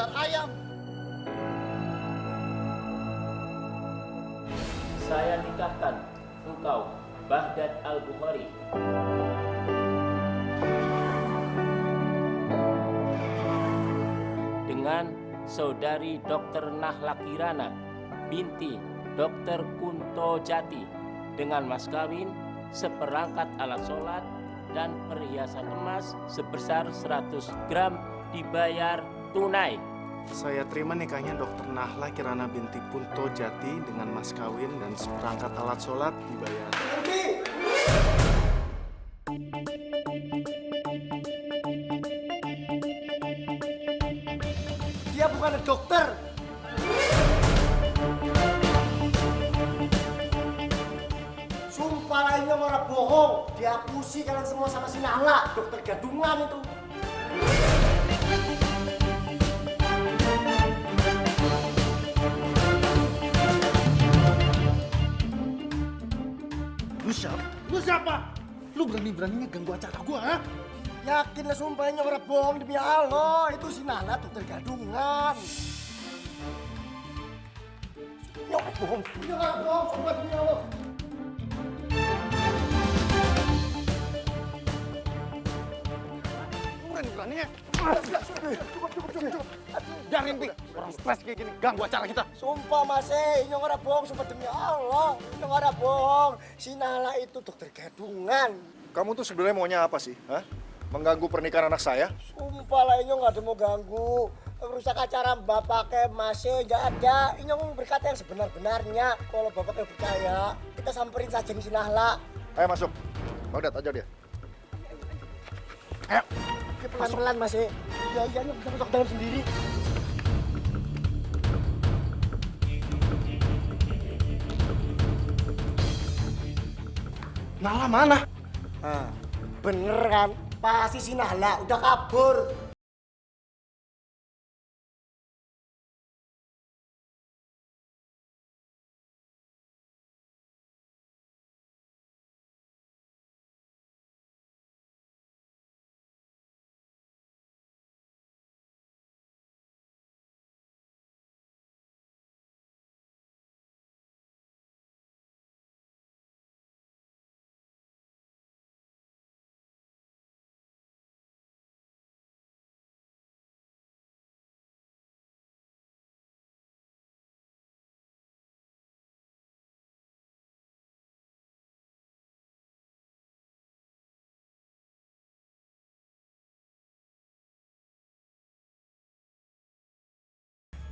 dasar ayam. Saya nikahkan engkau, Baghdad Al-Bukhari, dengan saudari Dr. Nahla Kirana binti Dr. Kunto Jati, dengan mas kawin seperangkat alat sholat dan perhiasan emas sebesar 100 gram dibayar tunai. Saya terima nikahnya Dr. Nahla Kirana binti Kunto Jati dengan mas kawin dan seperangkat alat sholat dibayar. Dia bukan dokter. Sumpah lainnya orang bohong. Diakusi kalian semua sama si Nahla, dokter gadungan itu. Lu siapa? Lu siapa? Lu berani-beraninya ganggu acara gua, ha? Yakin lah sumpahnya orang bohong demi Allah. Itu si Nahla dokter gadungan. Ini orang bohong. Ini orang bohong, sumpah demi Allah. Lu berani-beraninya. Biarin, Pi. Orang stres kayak gini ganggu acara kita. Sumpah Mas, ini orang bohong, sumpah demi Allah. Ini orang bohong. Si Nahla itu dokter gadungan. Kamu tuh sebenarnya maunya apa sih? Hah? Mengganggu pernikahan anak saya? Sumpah lah ini nggak ada mau ganggu. Rusak acara bapaknya masih nggak ada. Ini berkata yang sebenar-benarnya. Kalau bapaknya percaya, kita samperin saja si Nahla. Ayo masuk. Baghdad, aja dia. Ayo. Pelan-pelan Mas. Iya, ini bisa masuk dalam sendiri. Nahla mana? Nah, bener kan? Pasti si Nahla udah kabur.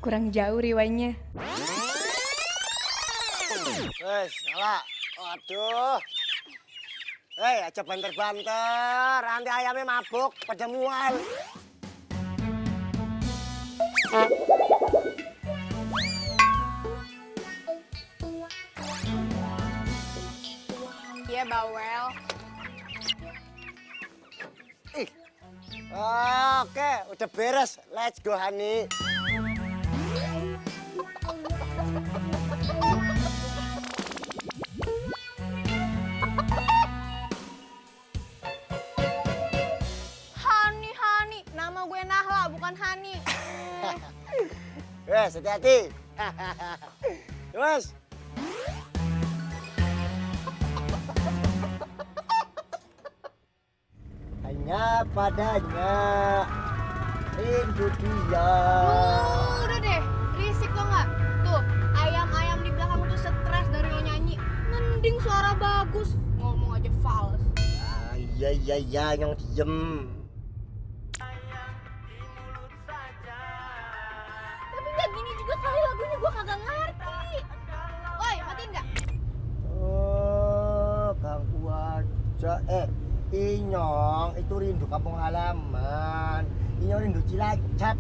Kurang jauh riwayatnya. Wes, Nahla. Aduh. Hei, aja banter-banter. Nanti ayamnya mabuk, pada mual. Iya, bawel. Oke, udah beres. Let's go, Hani. Hani. Nama gue Nahla, bukan Hani. Wes, hati-hati. Wes. Hanya padanya rindu dia. Udah deh, risik tau nggak? Tuh, ayam-ayam di belakang tuh stres dari lo nyanyi. Mending suara bagus, ngomong aja fals. Ah, iya, yang diem. Tapi nggak gini juga kali lagunya, gue kagak ngerti. Woi, matiin nggak? Oh, ganggu aja. Inyong, itu rindu kampung halaman. Inyong rindu Cilacap.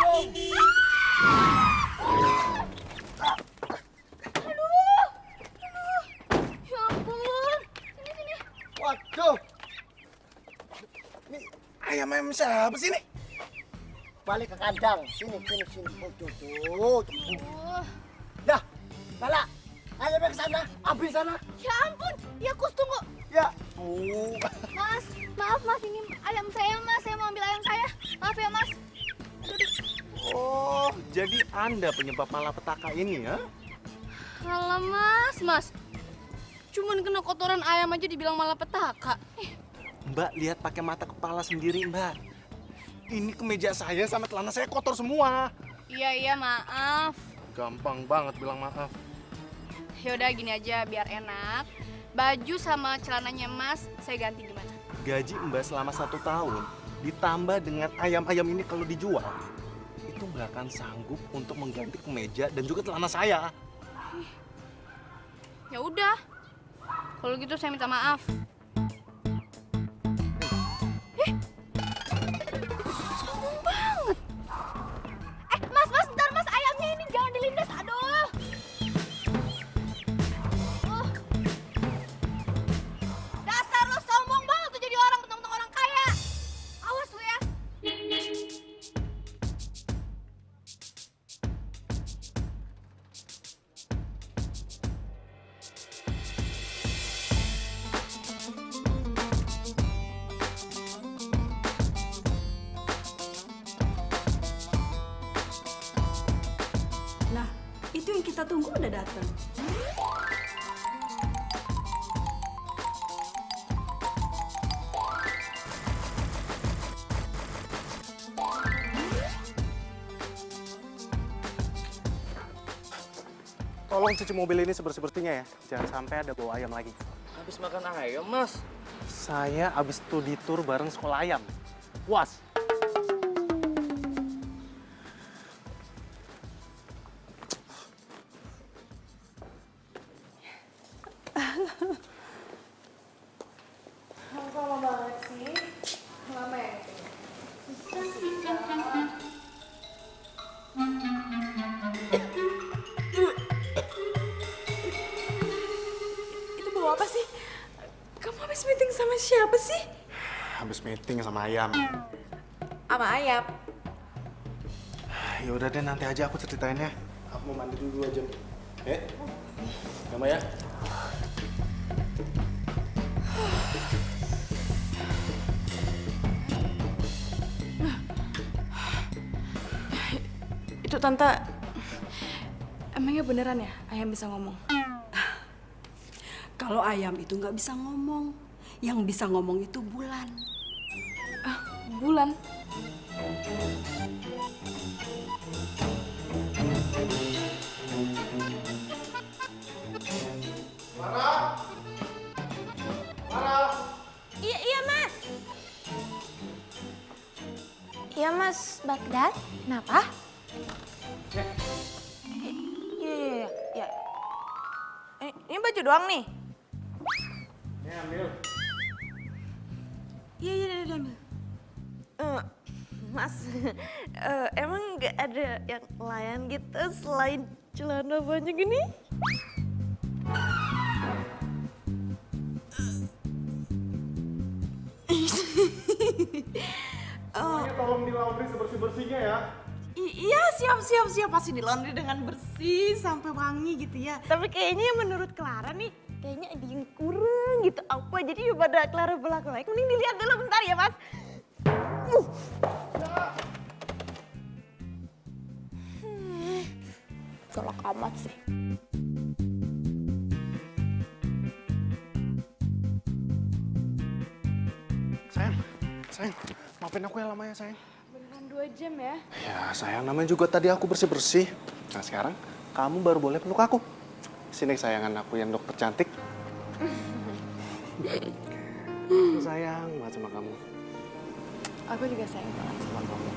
Sombong. Ya ampun. Sini. Waduh. Ayam siapa sih ini? Balik ke kandang. Sini. Oh, tuh. Dah, Lala. Ayamnya ke sana. Ambil sana. Ya ampun. Ya Kus, tunggu. Ya. Mas, maaf Mas, ini ayam saya Mas. Saya mau ambil ayam saya. Maaf ya Mas. Oh, jadi Anda penyebab malapetaka ini ya? Alah Mas. Cuman kena kotoran ayam aja dibilang malapetaka. Mbak, lihat pakai mata kepala sendiri, Mbak. Ini kemeja saya sama celana saya kotor semua. Iya, maaf. Gampang banget bilang maaf. Yaudah gini aja biar enak. Baju sama celananya Mas saya ganti gimana? Gaji Mbak selama 1 tahun ditambah dengan ayam-ayam ini kalau dijual, itu nggak akan sanggup untuk mengganti kemeja dan juga celana saya. Ya udah. Kalau gitu saya minta maaf. Sombong banget. Mas, bentar Mas, ayamnya ini jangan dilindas. Aduh. Dasar lo sombong banget tuh jadi orang mentang-mentang orang kaya. Awas lo ya. Nah, itu yang kita tunggu udah datang. Tolong cuci mobil ini sebersih-bersihnya ya. Jangan sampai ada bau ayam lagi. Habis makan ayam, Mas. Saya abis studi tour bareng sekolah ayam. Puas. Lama banget sih. Lama ya? Itu bawa apa sih? Kamu habis meeting sama siapa sih? Habis meeting sama ayam. Sama ayam. Ya udah deh, nanti aja aku ceritain ya. Aku mau mandi dulu 2 jam. Sama ya. Itu Tante, emangnya beneran ya ayam bisa ngomong? Kalau ayam itu nggak bisa ngomong, yang bisa ngomong itu bulan. Bulan? Iya Mas. Iya Mas Bagdad. Kenapa? Iya. Ini baju doang nih? Ini ambil. Iya, ambil. Mas, emang nggak ada yang lain gitu selain celana banyak gini? Semuanya tolong di laundry sebersih-bersihnya ya. Iya, siap. Pasti di laundry dengan bersih sampai wangi gitu ya. Tapi kayaknya menurut Clara nih, kayaknya ada yang kurang gitu apa. Jadi pada Clara belak-belak, mending dilihat dulu bentar ya Mas. Galak amat sih. Sayang, maafin aku ya lama ya sayang. Beneran 2 jam ya? Ya sayang, namanya juga tadi aku bersih-bersih. Nah sekarang kamu baru boleh peluk aku. Sini kesayangan aku yang dokter cantik. Aku sayang banget sama kamu. Aku juga sayang banget sama kamu.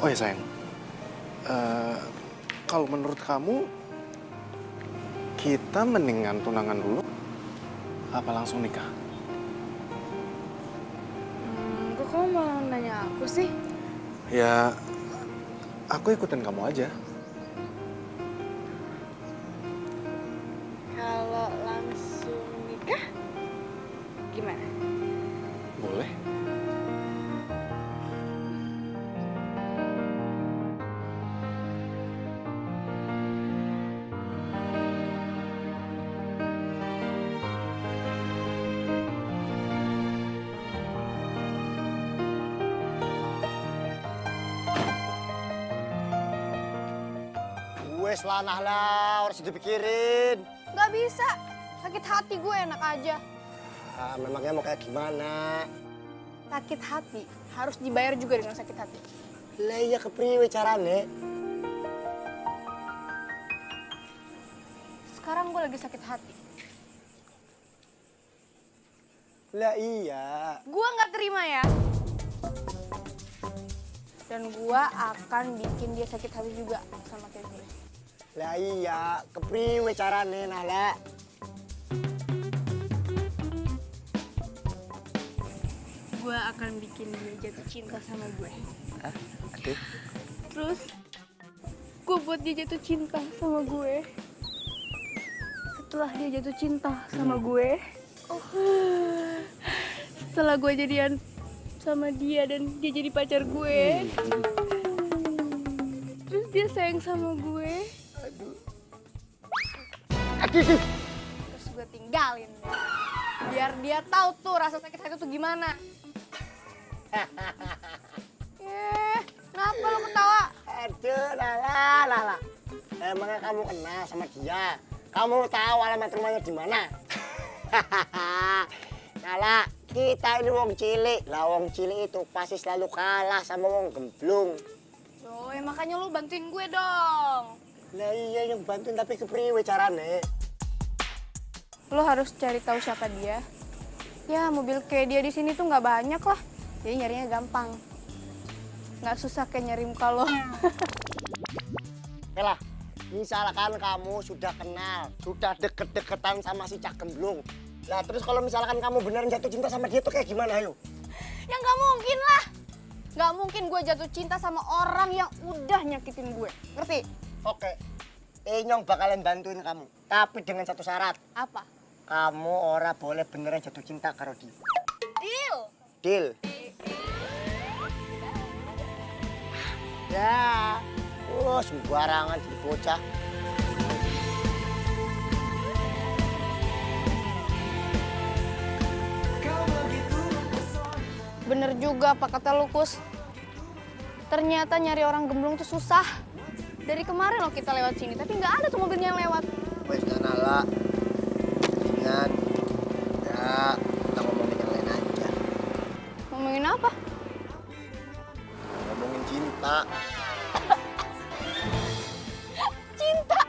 Oh ya sayang, kalau menurut kamu kita mendingan tunangan dulu apa langsung nikah? Kok kamu malah nanya aku sih? Ya, aku ikutin kamu aja. Kalau langsung nikah, gimana? Boleh. Wes lah Nahla, harus dipikirin. Gak bisa, sakit hati gue enak aja. Memangnya mau kayak gimana? Sakit hati harus dibayar juga dengan sakit hati. Lah iya kepriwe carane? Sekarang gue lagi sakit hati. Lah iya. Gue nggak terima ya. Dan gue akan bikin dia sakit hati juga sama kayak gue. Lah iya, kepriwe carane Nahla? Gue akan bikin dia jatuh cinta sama gue. Hah? Aduh. Terus gue buat dia jatuh cinta sama gue. Setelah dia jatuh cinta sama gue, setelah gue jadian sama dia dan dia jadi pacar gue, terus dia sayang sama gue, terus gue tinggalin deh. Biar dia tahu tuh rasa sakit hati tuh gimana. Kenapa lo ketawa? Aduh, Nahla. Emangnya kamu kenal sama dia? Kamu tahu alamat rumahnya di mana? Nahla, kita ini wong cilik. Lah wong cilik itu pasti selalu kalah sama wong gemblung. Loh, ya makanya lo bantuin gue dong. Lah iya yang bantuin tapi kepriwe carane? Lo harus cari tahu siapa dia. Ya mobil kayak dia di sini tuh nggak banyak lah. Jadi nyarinya gampang. Nggak susah kayak nyari muka lo. Oke lah, misalkan kamu sudah kenal, sudah deket-deketan sama si Cak Gemblung. Lah terus kalau misalkan kamu beneran jatuh cinta sama dia tuh kayak gimana ayo? Ya nggak mungkin lah. Nggak mungkin gue jatuh cinta sama orang yang udah nyakitin gue. Ngerti? Oke, Inyong bakalan bantuin kamu. Tapi dengan satu syarat. Apa? Kamu ora boleh beneran jatuh cinta karo dia. Deal. Deal. Ya, sembarangan jadi bocah. Bener juga apa kata Lukus. Ternyata nyari orang gemblung tuh susah. Dari kemarin loh kita lewat sini, tapi nggak ada tuh mobilnya yang lewat. Wes Nahla, ingat, ya kita ngomongin yang lain aja. Ngomongin apa? Ngomongin cinta. Cinta?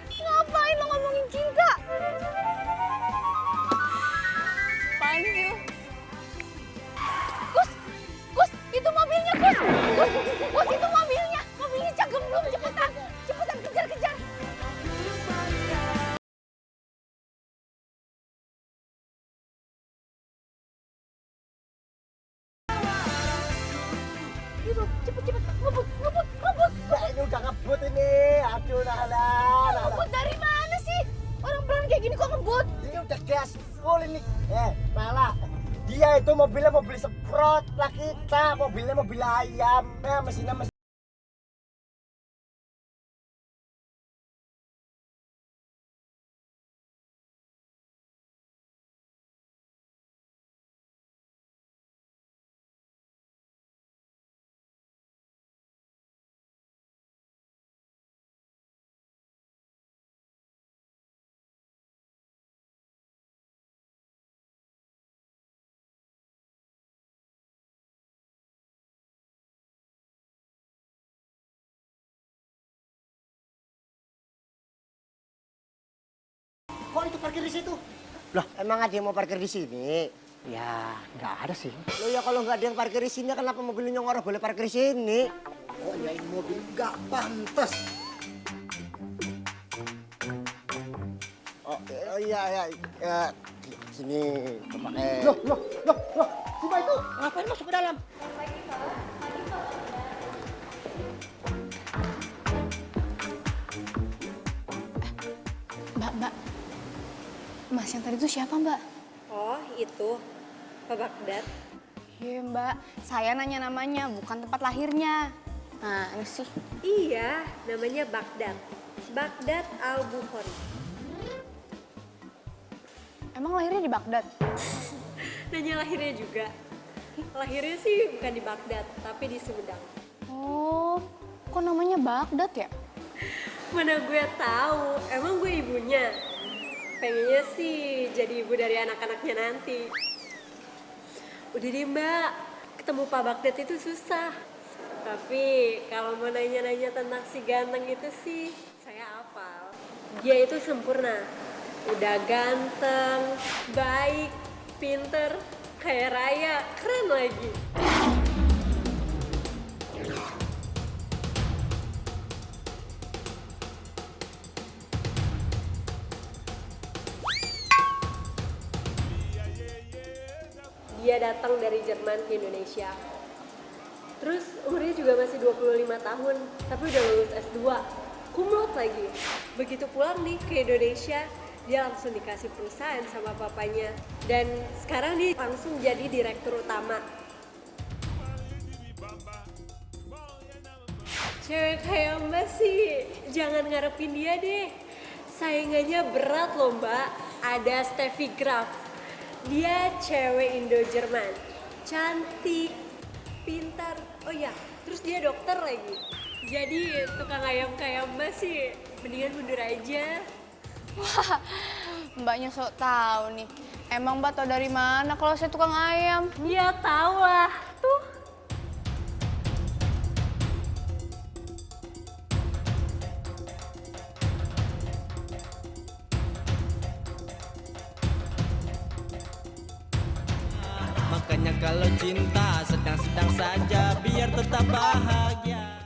Ngapain lo ngomongin cinta? Apaan sih lo? Kus, itu mobilnya, Kus! Kus, itu mobilnya! Mobilnya Cak Gemblung, cepetan! Cepetan, kejar! Itu, cepet! Ngebut! Ya ini udah ngebut ini. Aduh Nahla. Ngebut dari mana sih? Orang pelan kayak gini kok ngebut? Ini udah gas full ini. Nahla. Dia itu mobilnya mobil semprot lah kita. Mobilnya mobil ayam. Mesinnya mesin. Kok itu parkir di situ? Loh, emang ada yang mau parkir di sini? Ya, nggak ada sih. Loh ya kalau nggak ada yang parkir di sini, kenapa mobil Nyong boleh parkir di sini? Oh ya ini mobil nggak pantas. Oh iya, sini pakai. Loh, siapa itu? Ngapain masuk ke dalam? Mas yang tadi itu siapa mbak? Oh, itu. Pak Bagdad. Iya mbak, saya nanya namanya, bukan tempat lahirnya. Nah, ini sih. Iya, namanya Bagdad. Bagdad Al-Bukhari. Emang lahirnya di Baghdad? Nanya lahirnya juga. Lahirnya sih bukan di Baghdad, tapi di Sumedang. Oh, kok namanya Baghdad ya? Mana gue tahu, emang gue ibunya. Pengennya sih jadi ibu dari anak-anaknya nanti. Udah deh mbak, ketemu Pak Bagdad itu susah. Tapi kalau mau nanya-nanya tentang si ganteng itu sih, saya hafal. Dia itu sempurna. Udah ganteng, baik, pinter, kayak raya, keren lagi. Dia datang dari Jerman ke Indonesia. Terus umurnya juga masih 25 tahun, tapi udah lulus S2. Cum laude lagi. Begitu pulang nih ke Indonesia, dia langsung dikasih perusahaan sama papanya. Dan sekarang dia langsung jadi direktur utama. Cewek kayak mbak sih, jangan ngarepin dia deh. Saingannya berat loh mbak, ada Steffi Graf. Dia cewek Indo-Jerman, cantik, pintar, oh ya, terus dia dokter lagi. Jadi tukang ayam kayak mbak sih, mendingan mundur aja. Wah, mbaknya sok tahu nih. Emang mbak tau dari mana kalau saya tukang ayam? Ya tahu lah, tuh. Makanya kalau cinta sedang-sedang saja biar tetap bahagia.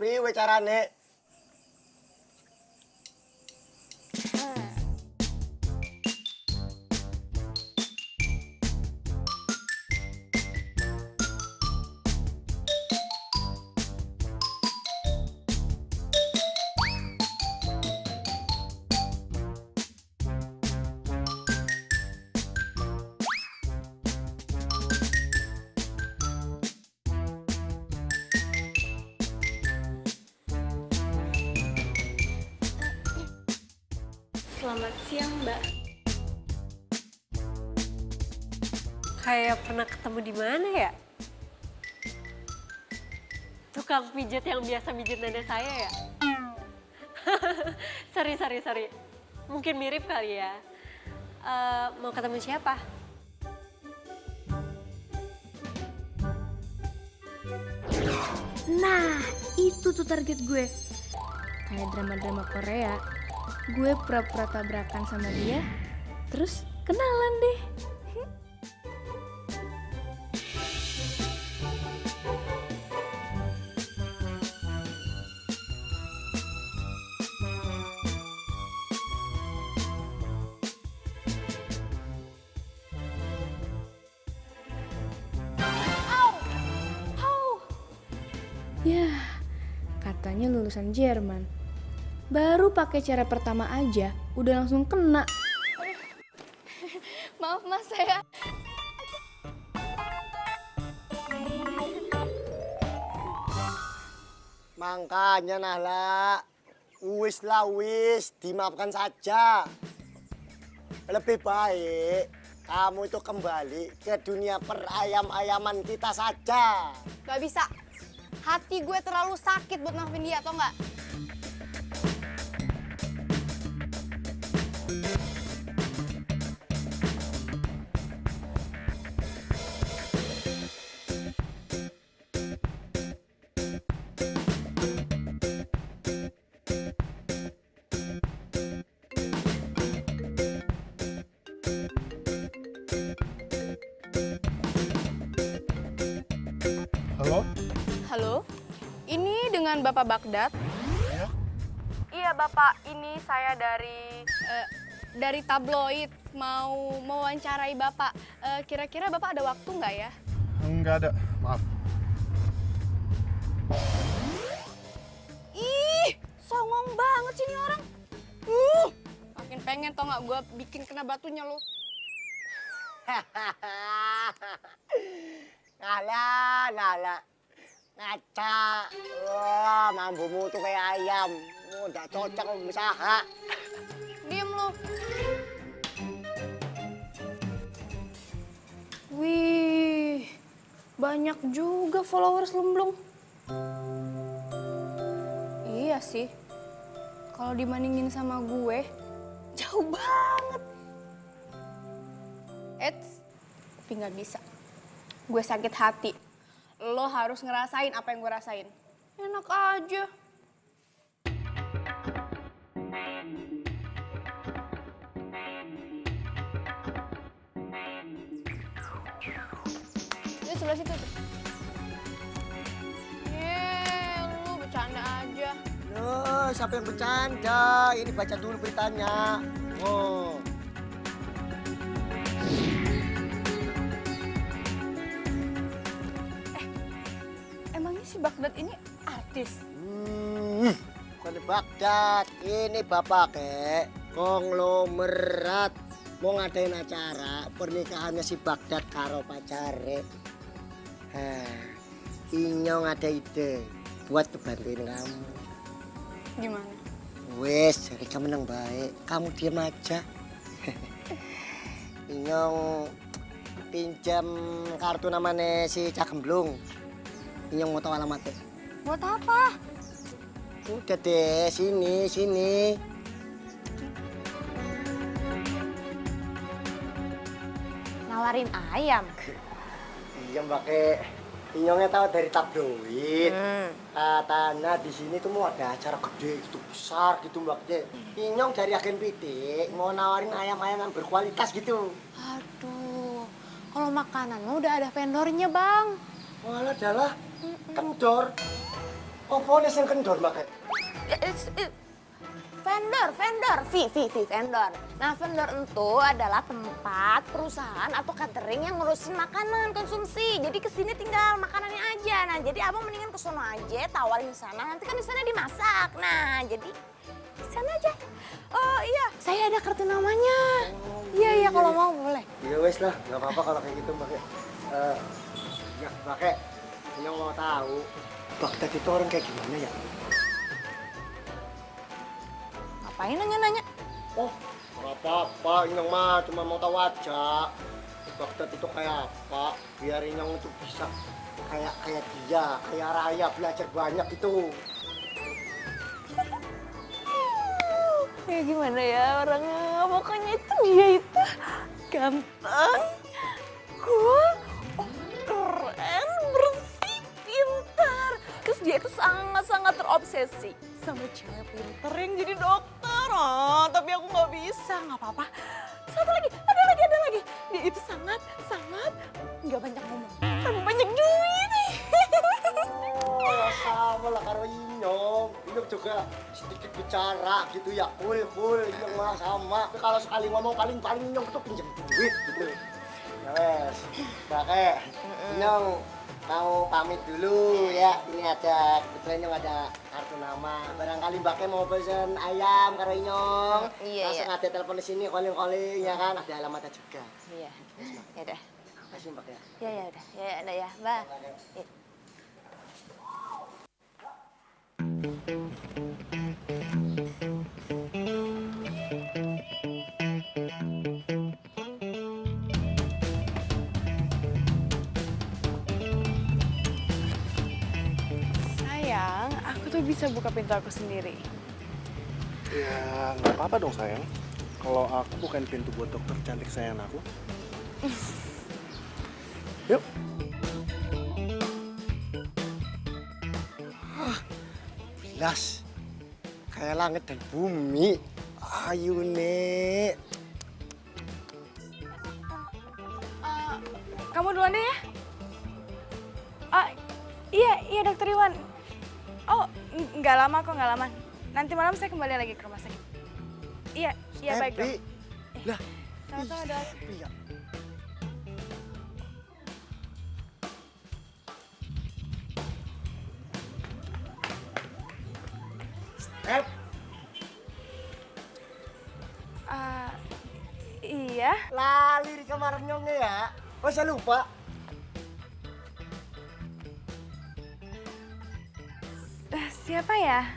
Priwe carane? Selamat siang mbak. Kayak pernah ketemu di mana ya? Tukang pijat yang biasa pijat dada saya ya? Sorry. Mungkin mirip kali ya. Mau ketemu siapa? Nah, itu tuh target gue. Kayak drama-drama Korea. Gue pura-pura tabrakan sama dia, terus kenalan deh. Ya, katanya lulusan Jerman. Baru pakai cara pertama aja, udah langsung kena. Maaf mas, saya... Makanya Nahla, wis lah wis, dimaafkan saja. Lebih baik kamu itu kembali ke dunia perayam-ayaman kita saja. Gak bisa. Hati gue terlalu sakit buat maafin dia, atau enggak? Halo? Halo, ini dengan Bapak Baghdad. Iya Bapak, ini saya dari tabloid mau mewawancarai Bapak. Kira-kira Bapak ada waktu nggak ya? Enggak ada, maaf. Ih, songong banget sih ini orang. Makin pengen tau nggak gue bikin kena batunya lo. Nala. Ngaca. Wah, mambumu tuh kayak ayam. Udah cocok untuk usaha. Diem lo. Wih, banyak juga followers Lemblung. Iya sih, kalau dibandingin sama gue, jauh banget. Eits, tapi nggak bisa. Gue sakit hati. Lo harus ngerasain apa yang gue rasain. Enak aja. Dia sebelah situ tuh. Lu bercanda aja. Loh, siapa yang bercanda? Ini baca dulu beritanya. Oh. Emangnya si Baghdad ini artis? Bukan di Baghdad. Ini bapak konglomerat mau ngadain acara pernikahannya si Baghdad karo pacare. Inyong ada ide buat ngebantuin kamu. Gimana? Wes, jadi kamu menang baik. Kamu diam aja. Inyong pinjam kartu namanya si Cak Gemblung. Inyong mau tahu alamatnya. Buat apa? Udah deh, sini. Nawarin ayam. Iya pakai Inyongnya tahu dari tabloid. Katanya di sini tuh mau ada acara gede gitu, besar gitu Mbak De. Inyong dari agen PT mau nawarin ayam-ayaman berkualitas gitu. Aduh, kalau makanan mah udah ada vendornya bang. Walah adalah kendor. Apa yang kendor Mbak? Vendor, vendor. Nah, vendor itu adalah tempat, perusahaan atau catering yang ngurusin makanan konsumsi. Jadi kesini tinggal makanannya aja. Nah, jadi abang mendingan ke sono aja, tawarin di sana. Nanti kan di sana dimasak. Nah, jadi di sana aja. Oh iya, saya ada kartu namanya. Iya, kalau mau boleh. Iya wes lah, nggak apa-apa kalau kayak gitu Mbak. Ya Mbak, Inyong mau tahu Baghdad itu orang kayak gimana ya? Ngapain nanya-nanya? Oh, nggak apa-apa. Inyong mah cuma mau tahu aja. Baghdad itu kayak apa? Biar Inyong itu bisa kayak dia, kayak raya, belajar banyak gitu. Ya gimana ya orangnya? Pokoknya itu dia itu ganteng, cool, keren, bersih, pintar. Terus dia itu sangat-sangat terobsesi sama cewek pintar yang jadi dokter. Oh, tapi aku nggak bisa, nggak apa-apa. Satu lagi, ada lagi. Dia itu sangat nggak banyak ngomong, tapi banyak duit. Oh, sama lah karo Inyong. Inyong juga sedikit bicara gitu ya, cool. Inyong mah sama. Tapi kalau sekali ngomong paling Inyong tuh pinjam duit gitu. Ya wes, pakai. Inyong mau pamit dulu ya. Ini ada, kebetulan Inyong ada kartu nama. Barangkali Mbaknya mau pesen ayam karo Inyong. Iya. Langsung ada telepon di sini, calling ya kan. Ada alamatnya juga. Iya, ya udah. Makasih Mbak ya. Ya udah, ya, Mbak. Ya. nggak bisa buka pintu aku sendiri? Ya, nggak apa-apa dong sayang. Kalau aku bukan pintu buat dokter cantik sayang aku. Yuk. Jelas. Kayak langit dan bumi. Ayo, Nek. Kamu duluan deh ya. Iya dokter Iwan. Oh, nggak lama kok, nggak lama. Nanti malam saya kembali lagi ke rumah sakit. Iya baik dok. Lah, Sama-sama dok. iya. Step. Iya. Lali di kamar nyongnya ya. Masa lupa? Siapa ya?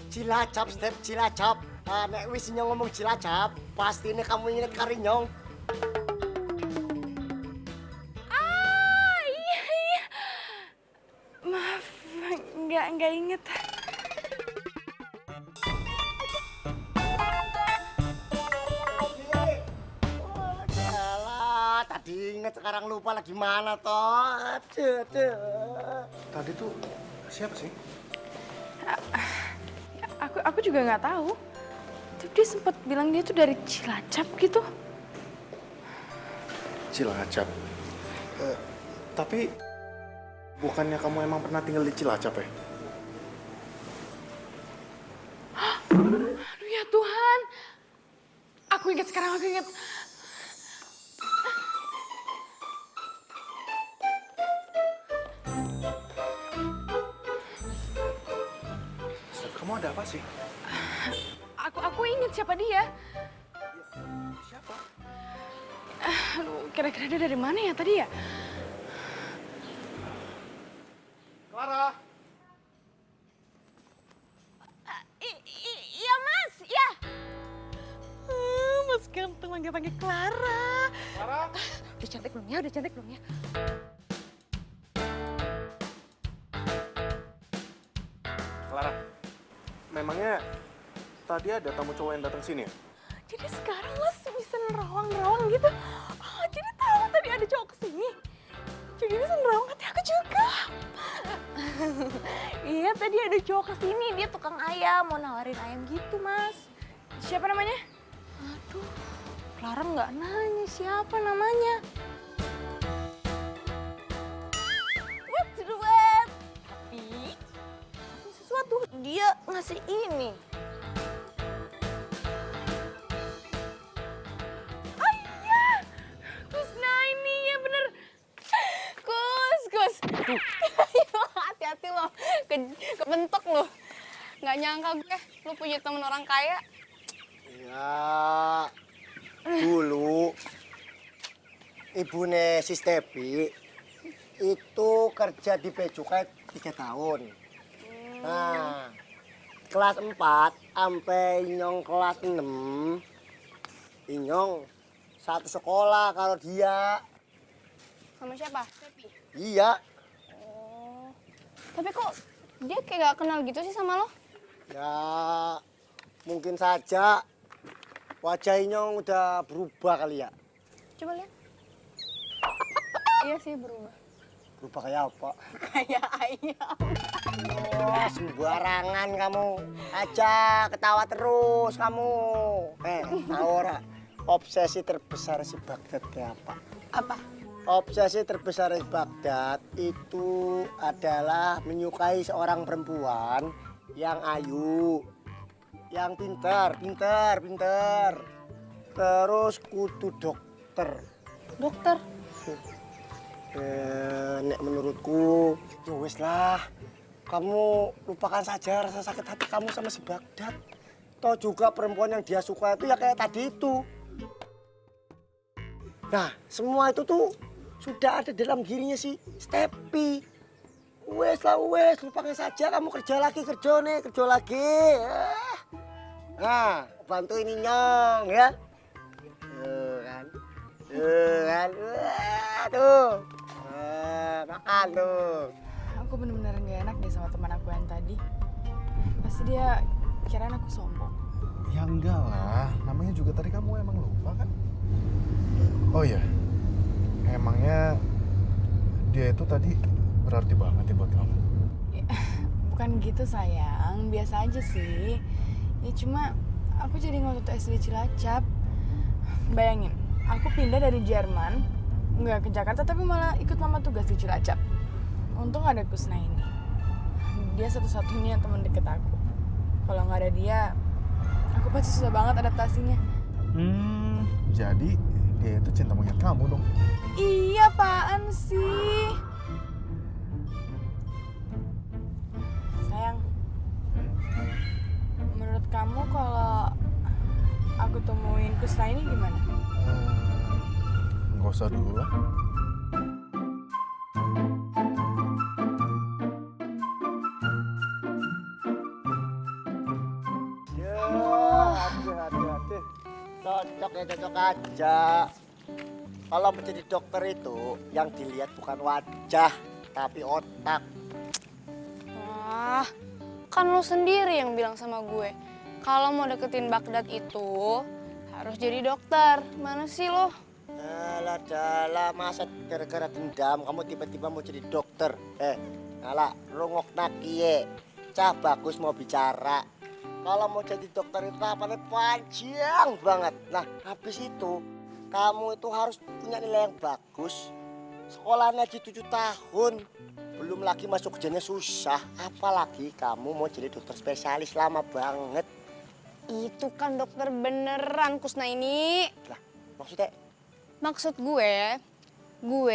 Cilacap, Step, Cilacap. Nek wis nyong ngomong Cilacap, pasti ini kamu inget karinyong. Iya. Maaf, nggak inget. Alah, tadi inget sekarang lupa lagi mana toh. Aduh. Tadi tuh siapa sih? Aku juga nggak tahu. Tapi dia sempat bilang dia tuh dari Cilacap gitu. Cilacap. Tapi bukannya kamu emang pernah tinggal di Cilacap ya? Aduh ya Tuhan. Aku ingat sekarang, aku ingat. Step, kamu ada apa sih? Aku ingat siapa dia. Siapa? Aduh, kira-kira dia dari mana ya tadi ya? Clara. Iya mas, iya. Mas ganteng panggil Clara. Clara. Udah cantik belum ya? Udah cantik belum ya? Clara. Memangnya tadi ada tamu cowok yang datang sini ya? Jadi sekarang mas bisa nerawang-nerawang gitu. Oh, jadi tahu tadi ada cowok kesini. Jadi bisa nerawang hati aku juga. Iya tadi ada cowok kesini, dia tukang ayam, mau nawarin ayam gitu mas. Siapa namanya? Aduh, Clara nggak nanya siapa namanya. What's the word? Tapi sesuatu dia ngasih ini. Oh iya, Kusna ini ya bener. Kus. Hati-hati loh, kebentok loh. Nggak nyangka gue, lu punya temen orang kaya. Ya, dulu ibune si Stepi itu kerja di Becukai 3 tahun. Nah, kelas 4 sampai Inyong kelas 6, Inyong satu sekolah kalau dia. Sama siapa? Stepi. Iya, Oh. Tapi kok dia kayak gak kenal gitu sih sama lo? ya mungkin saja wajah Inyong udah berubah kali ya. Coba lihat. Iya sih berubah. Berubah kayak apa? Kayak ayam. Wah, sembarangan kamu aja, ketawa terus kamu. Tahu ora? Obsesi terbesar si Baghdad kayak apa? Apa? Obsesi terbesar si Baghdad itu adalah menyukai seorang perempuan yang ayu, yang pintar. Terus kudu dokter. Dokter. Nek menurutku, ya wis lah. Kamu lupakan saja rasa sakit hati kamu sama si Baghdad. Toh juga perempuan yang dia suka itu ya kayak tadi itu. Nah, semua itu tuh sudah ada dalam dirinya si Stepi. Wes lah, lupakan saja, kamu kerja lagi. Nah, bantu ini Nyong ya. Kan. Tuh. Makan tuh. Aku bener-bener gak enak deh sama teman aku yang tadi. Pasti dia kirain aku sombong. Ya enggak lah, namanya juga tadi kamu emang lupa kan? Oh iya, emangnya dia itu tadi berarti banget ya buat kamu? Bukan gitu sayang, biasa aja sih. Ya cuma aku jadi ngotot SD Cilacap. Bayangin, aku pindah dari Jerman, nggak ke Jakarta tapi malah ikut mama tugas di Cilacap. Untung ada Kusna ini. Dia satu-satunya teman deket aku. Kalau nggak ada dia, aku pasti susah banget adaptasinya. Jadi dia itu cinta monyet kamu dong? Iya, apaan sih? Sayang, menurut kamu kalau aku temuin Kusna ini gimana? Nggak usah dulu lah. Aduh. Cocok ya, cocok aja. Kalau menjadi dokter itu yang dilihat bukan wajah, tapi otak. Wah, kan lo sendiri yang bilang sama gue. Kalau mau deketin Baghdad itu harus jadi dokter. Mana sih lo? Alah, dalah, masa gara-gara dendam kamu tiba-tiba mau jadi dokter? Alah, rungok nakie. Cah bagus mau bicara. Kalau mau jadi dokter itu tahapannya panjang banget. Nah, habis itu kamu itu harus punya nilai yang bagus. Sekolahnya aja 7 tahun. Belum lagi masuk kerjanya susah. Apalagi kamu mau jadi dokter spesialis, lama banget. Itu kan dokter beneran Kusna ini. Lah, maksudnya? Maksud gue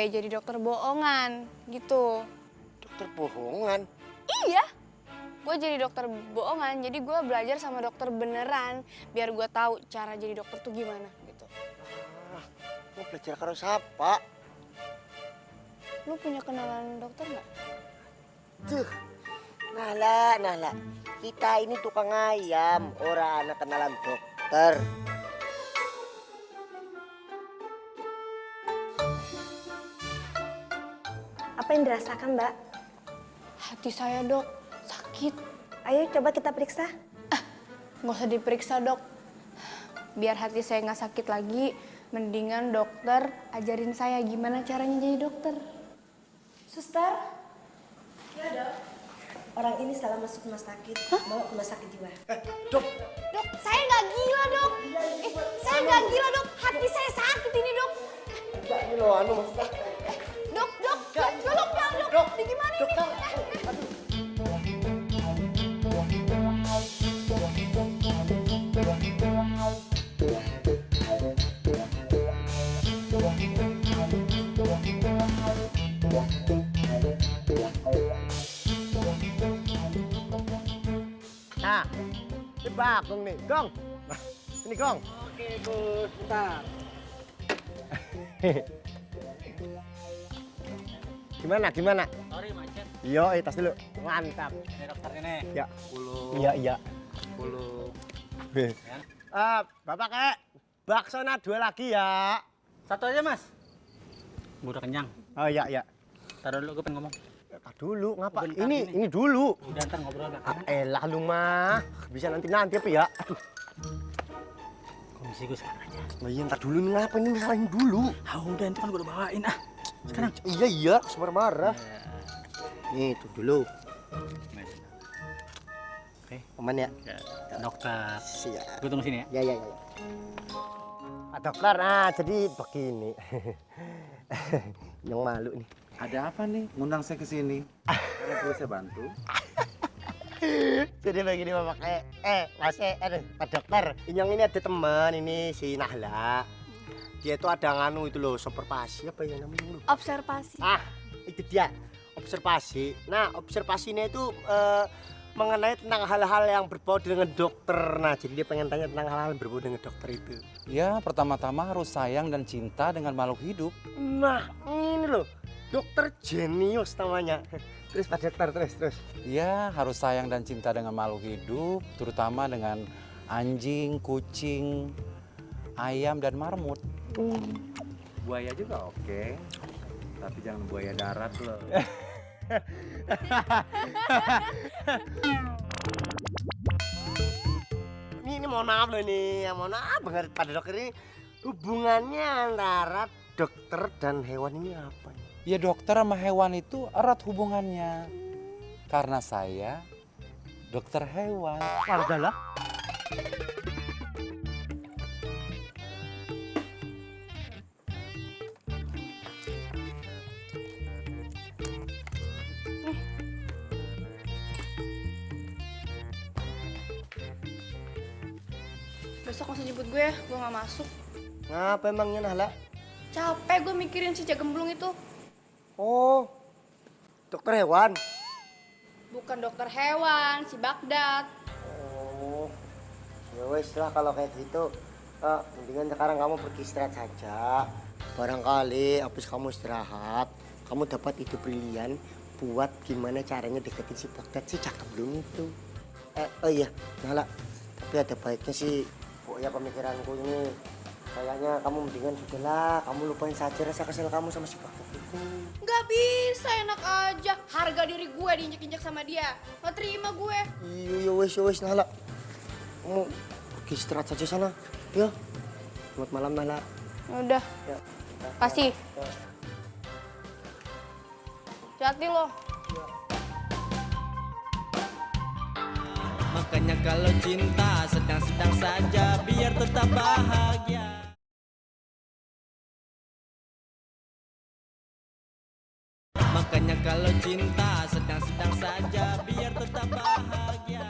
jadi dokter bohongan gitu. Dokter bohongan? Iya. Gue jadi dokter bohongan, jadi gue belajar sama dokter beneran. Biar gue tahu cara jadi dokter tuh gimana gitu. Mau belajar karo siapa? Lu punya kenalan dokter nggak? Tuh, Nahla. Kita ini tukang ayam, orang anak kenalan dokter. Apa yang dirasakan, Mbak? Hati saya, Dok, sakit. Ayo coba kita periksa. Nggak usah diperiksa, Dok. Biar hati saya nggak sakit lagi, mendingan dokter ajarin saya gimana caranya jadi dokter. Suster? Ya, Dok. Orang ini salah masuk rumah sakit. Bawa ke rumah sakit jiwa. Dok, saya nggak gila, Dok. Saya nggak gila, Dok. Hati saya sakit ini, Dok. enggak ini loh, maksudnya. Dok. Ini gimana ini? Nah, ini Bagong nih, Gong. Nah, ini Gong. Oke, Gus. Bentar. Gimana? Sorry, macet. Yo, tas dulu. Mantap. Ini dokternya nih. Ya. 10. Iya. 10. Bapak kek, baksona 2 lagi ya. Satu aja, Mas. Gue udah kenyang. Oh iya. Taruh dulu, gue pengen ngomong. Dulu, ngapa? Bentar, Ini dulu. Udah, ntar ngobrol gak? Elah lu mah. Bisa nanti apa ya? Aduh. Komisi gue sekarang aja. Oh iya, ntar dulu nih, ngapa ini masalahin dulu? Udah, itu kan gue udah bawain. Sekarang. Iya, marah-marah. Nih, tuh dulu. Oke. Aman ya? Dokter. Siap. Gue tunggu sini ya. Ya. Pak dokter, jadi begini. Yang malu nih. Ada apa nih? Ngundang saya ke sini. Ada perlu saya bantu? Jadi begini Bapak Pak dokter. Yang ini ada teman, ini si Nahla. Dia itu ada nganu itu loh, supervisi apa ya namanya lu? Observasi. Itu dia. Observasi. Nah, observasinya itu mengenai tentang hal-hal yang berbau dengan dokter. Nah, jadi dia pengen tanya tentang hal-hal yang berbau dengan dokter itu. Ya, pertama-tama harus sayang dan cinta dengan makhluk hidup. Nah, ini loh. Dokter jenius namanya. Terus Pak Dokter, terus. Ya, harus sayang dan cinta dengan makhluk hidup, terutama dengan anjing, kucing, ayam, dan marmut. Buaya juga oke. Tapi jangan buaya darat loh. ini mohon maaf loh ini, mohon maaf banget pada dokter ini. Hubungannya antara dokter dan hewan ini apa? Ya dokter sama hewan itu erat hubungannya. Karena saya dokter hewan. Adalah? Besok langsung jemput gue ya, gue gak masuk. Ngapa emangnya Nahla? Capek gue mikirin si Jagemblung itu. Oh, dokter hewan? Bukan dokter hewan, si Bagdad. Oh, ya wes lah kalau kayak gitu. Mendingan sekarang kamu pergi istirahat saja. Barangkali habis kamu istirahat, kamu dapat ide brilian buat gimana caranya deketin si Bagdad, si Jagemblung itu. Oh iya, Nahla, tapi ada baiknya sih. Ya pemikiranku ini kayaknya kamu mendingan sudahlah, kamu lupain saja rasa kesel kamu sama si Bagdad itu. Gak bisa, enak aja. Harga diri gue diinjek-injek sama dia. Gak terima gue. Iya wes Nahla. Kamu pergi istirahat saja sana. Ya. Selamat malam Nahla. Udah. Ya. Kasih. Ya. Hati-hati lo. Makanya kalau cinta sedang-sedang saja biar tetap bahagia. Makanya kalau cinta sedang-sedang saja biar tetap bahagia.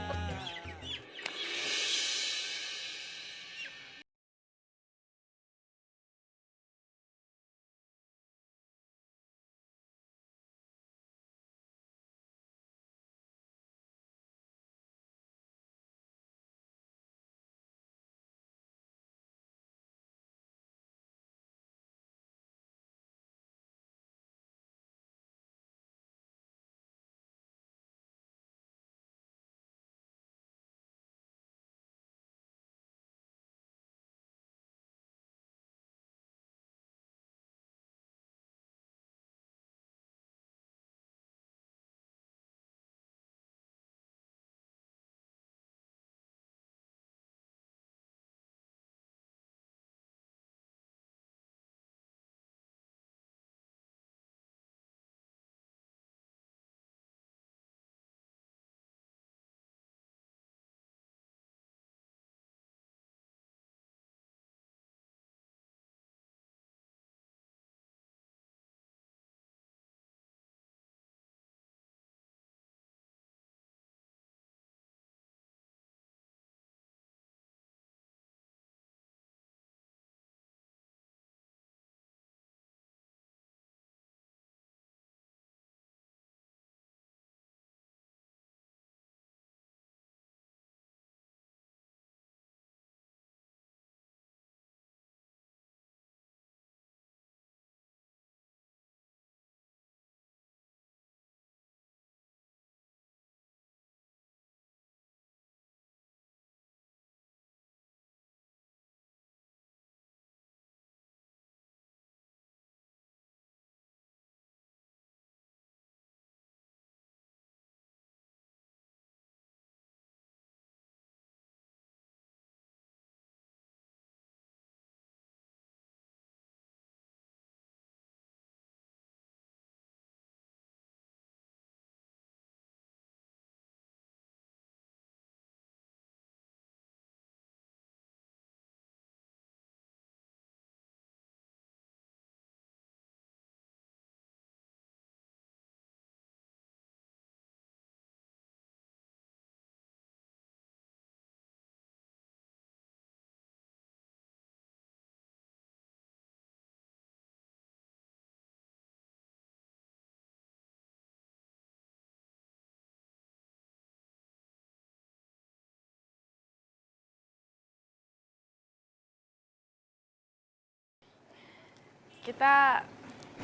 Kita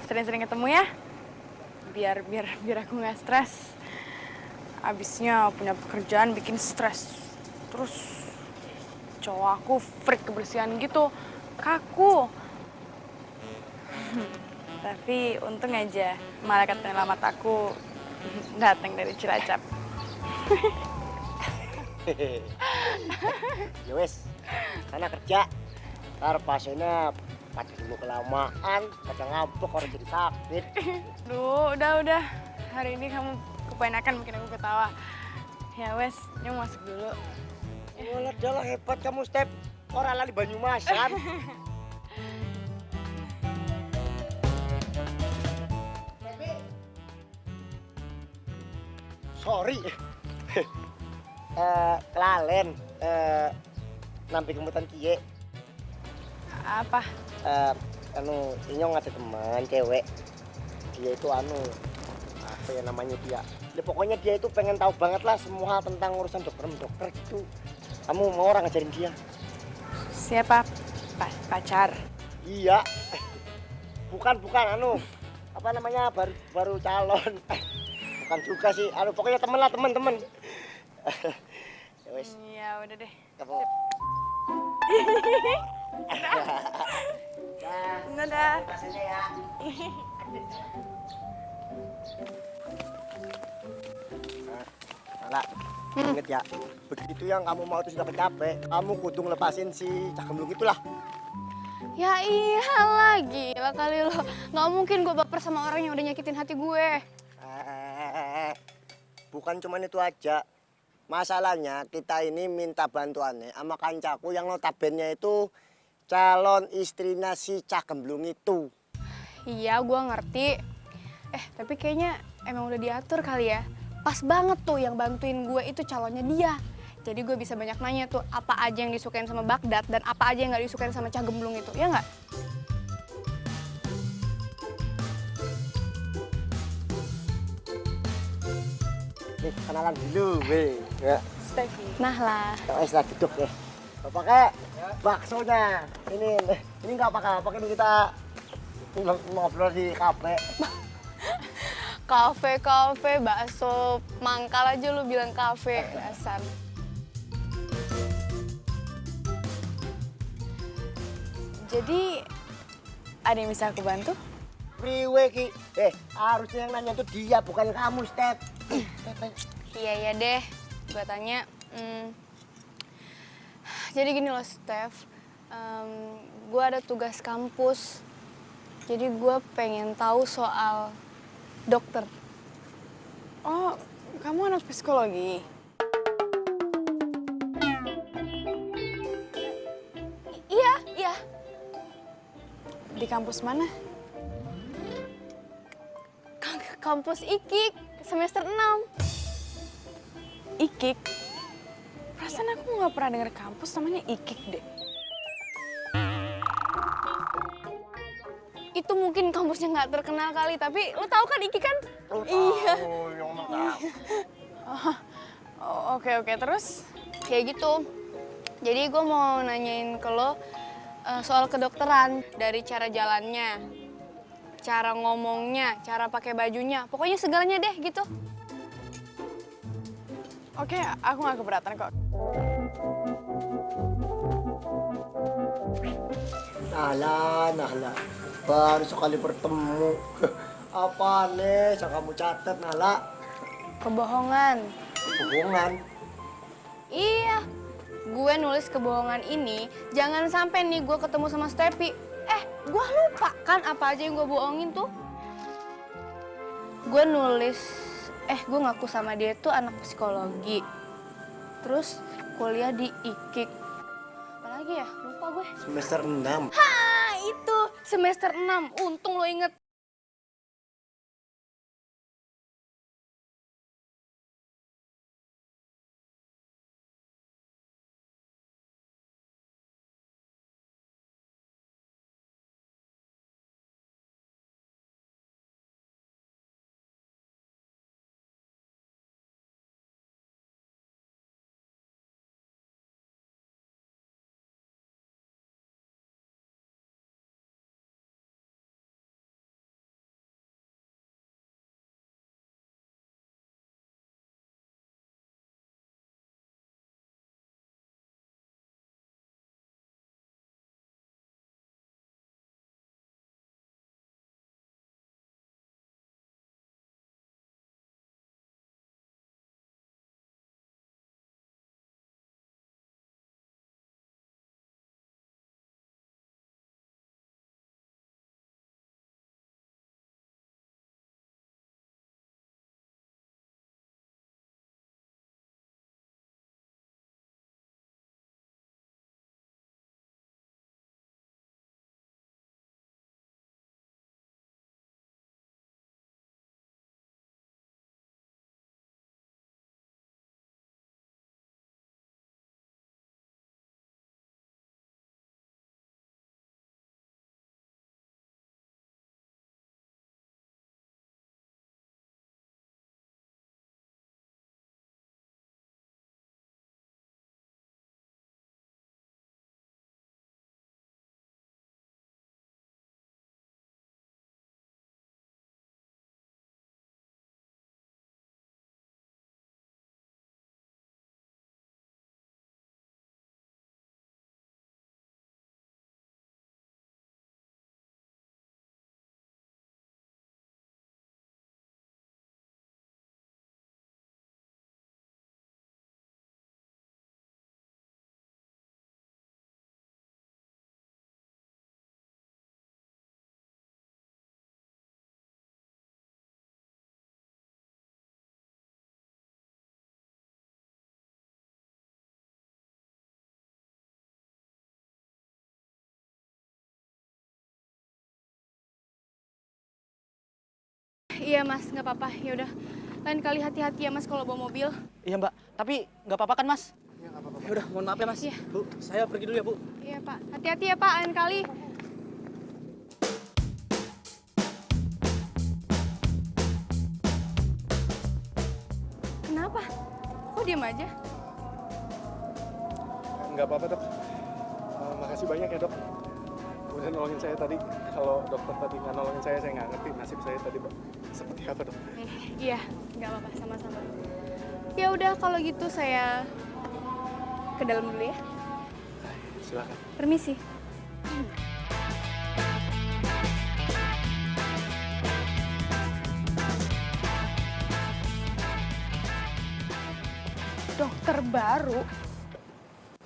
sering-sering ketemu ya, biar aku nggak stres. Abisnya punya pekerjaan bikin stres. Terus cowok aku freak kebersihan gitu, kaku. Tapi untung aja malaikat penyelamat aku datang dari Cilacap. Ya wes, sana kerja. Ntar pasiennya pada dulu kelamaan, pada ngambek orang jadi sakit. Duh, udah. Hari ini kamu kebanyakan bikin aku ketawa. Ya wes, ini masuk dulu. Walah, dah hebat kamu, Step. Orang lali Banyumasan. Sorry. Kelalen. Nampi kemutan kie. Apa? Inyong ada teman cewek. Dia itu apa ya namanya dia? Ya, pokoknya dia itu pengen tahu banget lah semua tentang urusan dokter gitu. Kamu mau orang ngajarin dia? Siapa? Pacar? Iya. Bukan apa namanya baru calon. Bukan juga sih. Pokoknya temen. Ya wes. Iya, udah deh. Kamu. Dadah. Rasanya ya. Nala, inget ya, begitu yang kamu mau itu sudah capek, kamu kudu ngelepasin si Cak Gemblung itulah. Ya iyalah, gila kali lo. Nggak mungkin gue baper sama orang yang udah nyakitin hati gue. Bukan cuma itu aja. Masalahnya kita ini minta bantuannya sama kancaku yang notabene itu calon istrinya si Cak Gemblung itu. Iya, gue ngerti. Tapi kayaknya emang udah diatur kali ya. Pas banget tuh yang bantuin gue itu calonnya dia. Jadi gue bisa banyak nanya tuh apa aja yang disukain sama Baghdad dan apa aja yang gak disukain sama Cak Gemblung itu, ya nggak? Nih, kenalan dulu, weh. Ya. Steffi. Nah lah. Setelah duduk ya. Pakai baksonya. Ini nggak apa-apa, ini kita ngobrol di kafe. Kafe, bakso, mangkal aja lu bilang kafe, dasar. Jadi, ada yang bisa aku bantu? Priwe Ki. Harusnya yang nanya tuh dia, bukan kamu, Step. Iya deh, gue tanya. Jadi gini loh, Steph. Gue ada tugas kampus. Jadi gue pengen tahu soal dokter. Oh, kamu anak psikologi? Iya. Di kampus mana? Kampus IKIK, semester 6. IKIK? Perasaan aku nggak pernah denger kampus namanya IKIK deh. Itu mungkin kampusnya nggak terkenal kali, tapi lo tahu kan IKIK kan? Iya. Oke, terus? Kayak gitu. Jadi gue mau nanyain ke lo soal kedokteran. Dari cara jalannya, cara ngomongnya, cara pakai bajunya. Pokoknya segalanya deh gitu. Oke, aku nggak keberatan kok. Nahla. Baru sekali bertemu. Apa nih yang kamu catat, Nala? Kebohongan. Kebohongan? Iya. Gue nulis kebohongan ini, jangan sampai nih gue ketemu sama Stepi. Gue lupa kan apa aja yang gue bohongin tuh. Gue nulis, gue ngaku sama dia tuh anak psikologi. Terus kuliah di IKIK. Apalagi ya, lupa gue. Semester 6. Itu semester 6. Untung lo inget. Iya mas, nggak apa-apa. Ya udah, lain kali hati-hati ya mas kalau bawa mobil. Iya mbak, tapi nggak apa-apa kan mas? Iya nggak apa-apa. Ya udah, mohon maaf ya mas. Iya. Bu, saya pergi dulu ya bu. Iya pak, hati-hati ya pak, lain kali. Kenapa? Kok diam aja? Nggak apa-apa dok. Makasih banyak ya dok. Udah nolongin saya tadi. Kalau dokter tadi nggak nolongin saya nggak ngerti nasib saya tadi seperti apa dok. Iya, nggak apa-apa, sama-sama. Ya udah kalau gitu saya ke dalam dulu ya. Silakan. Permisi. Dokter baru?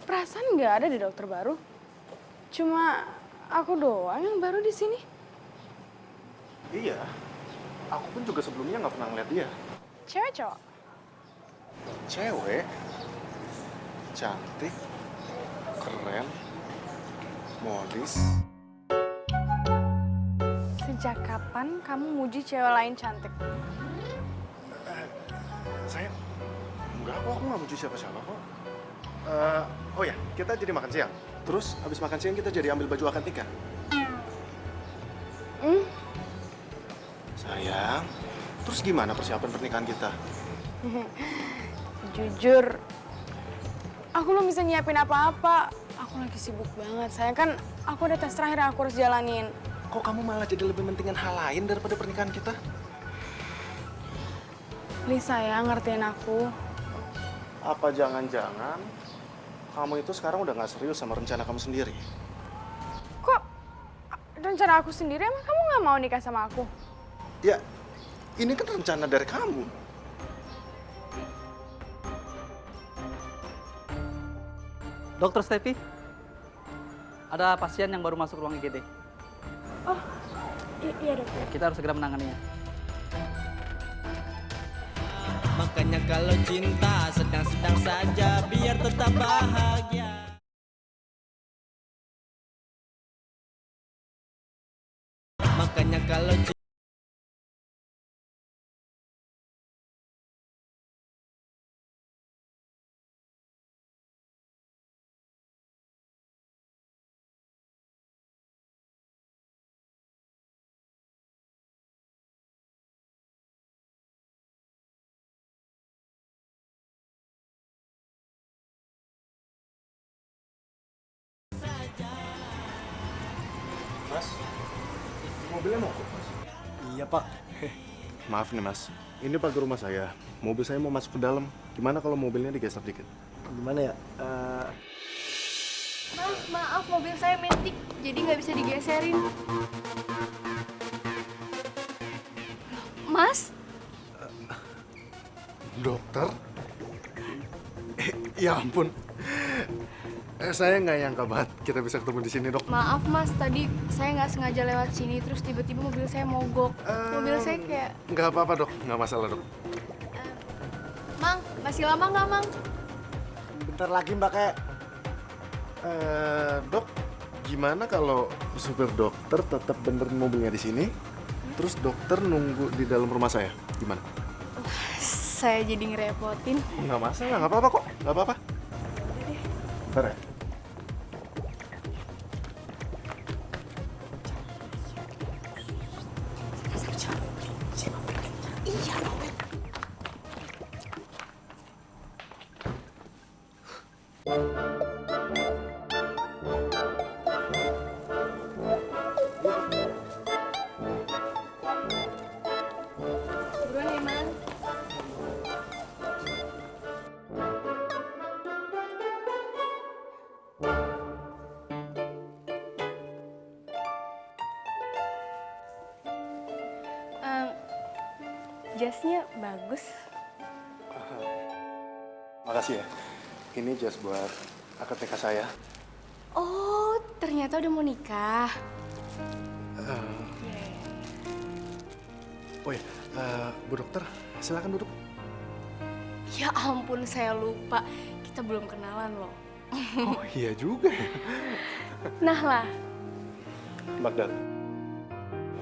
Perasaan nggak ada di dokter baru. Cuma aku doang yang baru di sini. Iya. Aku pun juga sebelumnya nggak pernah ngeliat dia. Cewek cowok? Cewek. Cantik. Keren. Modis. Sejak kapan kamu muji cewek lain cantik? Saya enggak kok, aku nggak muji siapa-siapa kok. Oh ya, kita jadi makan siang. Terus habis makan siang kita jadi ambil baju akad nikah. Sayang, terus gimana persiapan pernikahan kita? Jujur, aku belum bisa nyiapin apa-apa. Aku lagi sibuk banget. Sayang kan aku ada tes terakhir yang aku harus jalanin. Kok kamu malah jadi lebih mentingin hal lain daripada pernikahan kita? Please sayang, ngertiin aku. Apa jangan-jangan kamu itu sekarang udah nggak serius sama rencana kamu sendiri? Kok rencana aku sendiri, emang kamu nggak mau nikah sama aku? Ya, ini kan rencana dari kamu. Dokter Stevi, ada pasien yang baru masuk ruang IGD. Oh, iya dokter. Kita harus segera menanganinya. Makanya kalau cinta sedang-sedang saja biar tetap bahagia. Makanya kalau Mas, mobilnya mogok, Mas? Iya pak. Maaf nih, Mas. Ini pagar rumah saya. Mobil saya mau masuk ke dalam. Gimana kalau mobilnya digeser dikit? Gimana ya? Mas, maaf mobil saya metik, jadi nggak bisa digeserin. Mas? Dokter? Ya ampun. Saya nggak nyangka banget kita bisa ketemu di sini, Dok. Maaf mas, tadi saya nggak sengaja lewat sini, terus tiba-tiba mobil saya mogok. Mobil saya kayak... Nggak apa-apa, Dok. Nggak masalah, Dok. Mang, masih lama nggak, Mang? Bentar lagi mbak kayak. Dok, gimana kalau supir dokter tetap benerin mobilnya di sini, terus dokter nunggu di dalam rumah saya? Gimana? Saya jadi ngerepotin. Nggak masalah, nggak apa-apa kok. Nggak apa-apa. Bentar ya. Buruan ya, Mang. Jasnya bagus. Makasih ya. Ini jas buat akad nikah saya. Oh, ternyata udah mau nikah. Oh ya, Bu Dokter, silakan duduk. Ya ampun, saya lupa. Kita belum kenalan loh. Oh iya juga ya. Nah lah. Bagdad.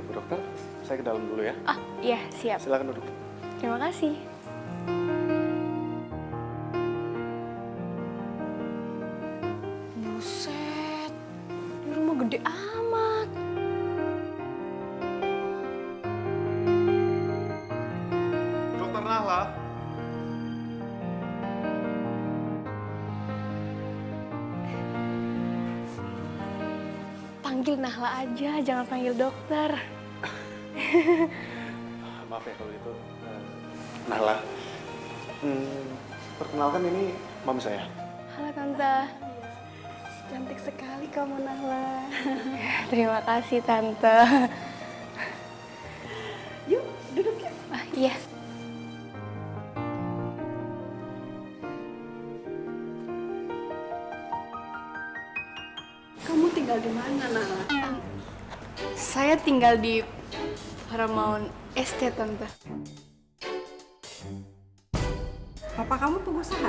Bu Dokter, saya ke dalam dulu ya. Ah, iya, siap. Silakan duduk. Terima kasih. Buset, di rumah gede amat. Dokter Nahla. Panggil Nahla aja, jangan panggil dokter. Maaf ya kalau gitu. Nahla. Perkenalkan ini mami saya. Halo Tante. Cantik sekali kamu Nahla. Terima kasih Tante. Yuk, duduk ya. Ah, iya. Kamu tinggal di mana, Nala? Saya tinggal di Paramount Estate Tante. Papa kamu pengusaha?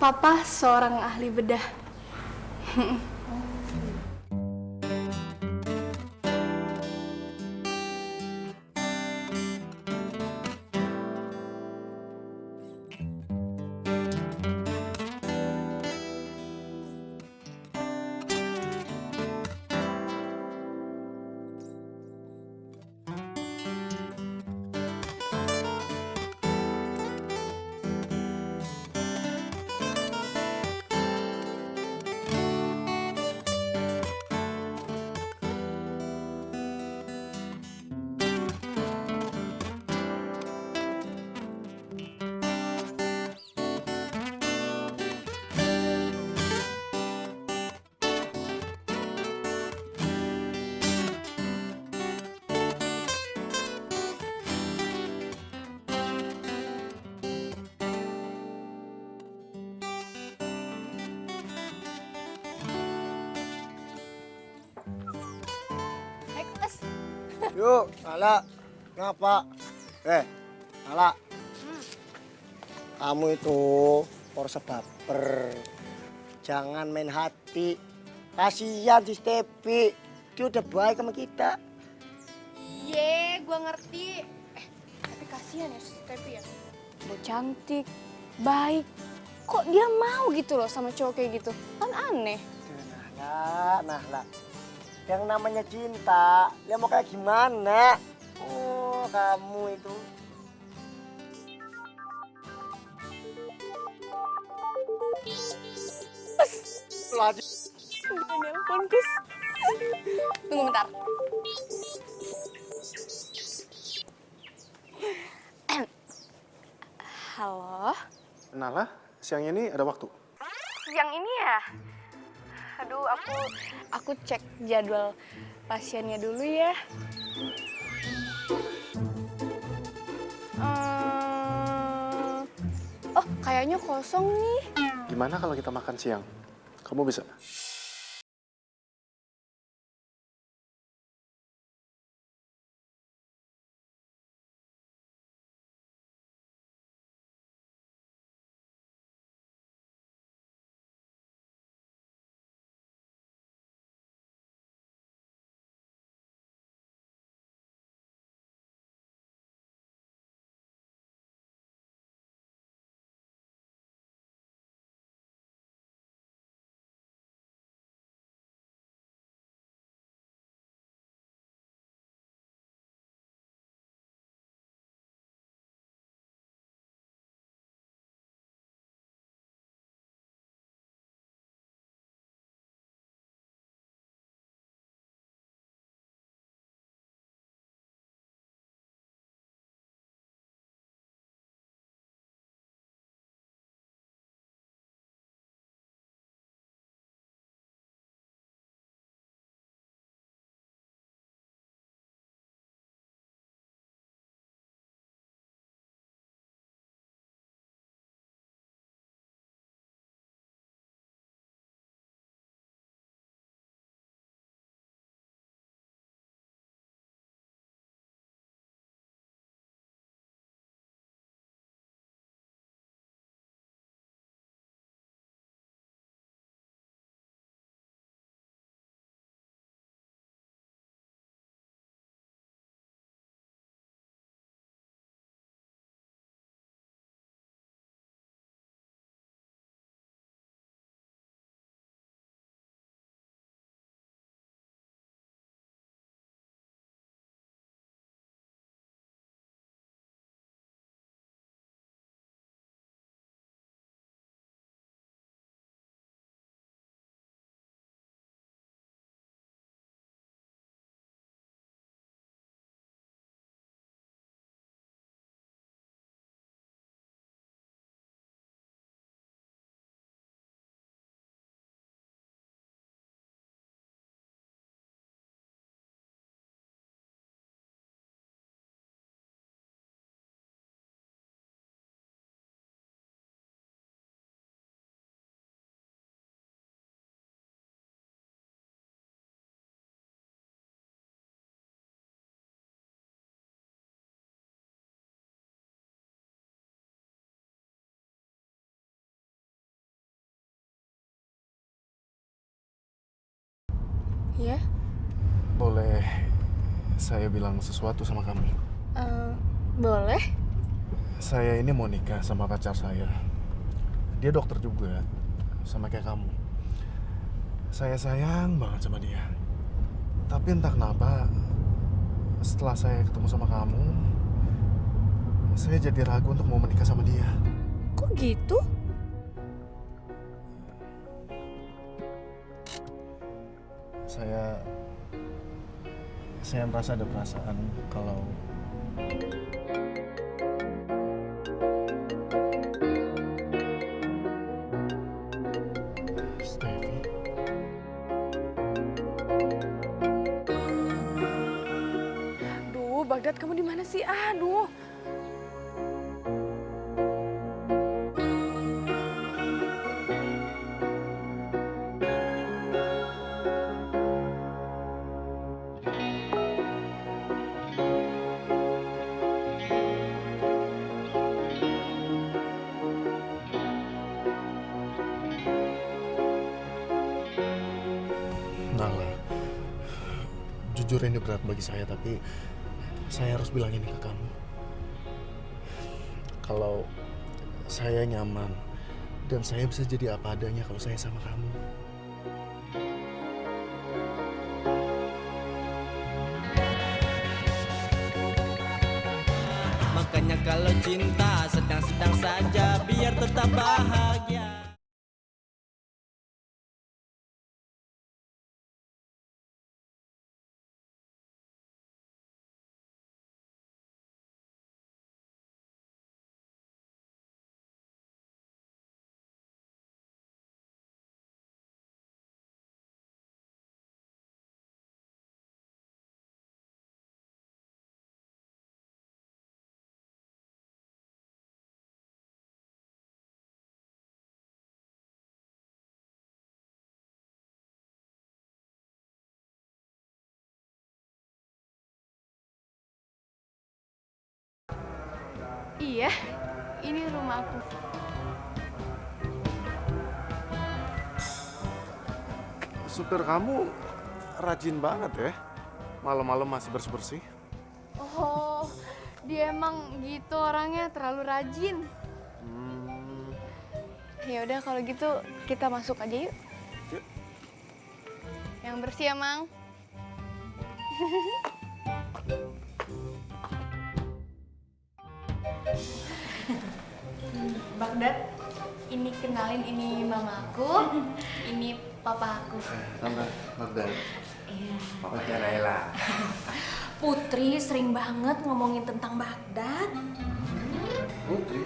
Papa seorang ahli bedah. Yuk, Nala. Ngapa? Nala. Kamu itu porse baper. Jangan main hati. Kasihan si Stepi. Dia udah baik sama kita. Iya, gua ngerti. Tapi kasihan ya si Stepi ya. Udah cantik, baik. Kok dia mau gitu loh sama cowok kayak gitu? Kan aneh. Nahla. Yang namanya cinta, ya mau kayak gimana? Oh, kamu itu. Lagi. Udah nelpon, Gus. Tunggu bentar. Halo? Nahla, siang ini ada waktu? Yang ini ya? Aduh, aku cek jadwal pasiennya dulu ya. Oh, kayaknya kosong nih. Gimana kalau kita makan siang? Kamu bisa? Ya? Boleh saya bilang sesuatu sama kamu? Boleh. Saya ini mau nikah sama pacar saya. Dia dokter juga, sama kayak kamu. Saya sayang banget sama dia. Tapi entah kenapa, setelah saya ketemu sama kamu, saya jadi ragu untuk mau menikah sama dia. Kok gitu? Saya merasa ada perasaan kalau Steffi. Duh, Bagdad kamu di mana sih? Aduh. Nala, jujur ini berat bagi saya, tapi saya harus bilang ini ke kamu. Kalau saya nyaman dan saya bisa jadi apa adanya kalau saya sama kamu. Makanya kalau cinta sedang-sedang saja biar tetap bahagia. Iya, ini rumah aku. Supir kamu rajin banget ya, malam-malam masih bersih-bersih. Oh, dia emang gitu orangnya, terlalu rajin. Ya udah kalau gitu kita masuk aja yuk. Yuk. Yang bersih ya, Mang. Bagdad, ini kenalin, ini mama aku, ini papa aku. Tante, Bagdad. Iya. Papanya Naila. Putri sering banget ngomongin tentang Bagdad. Putri?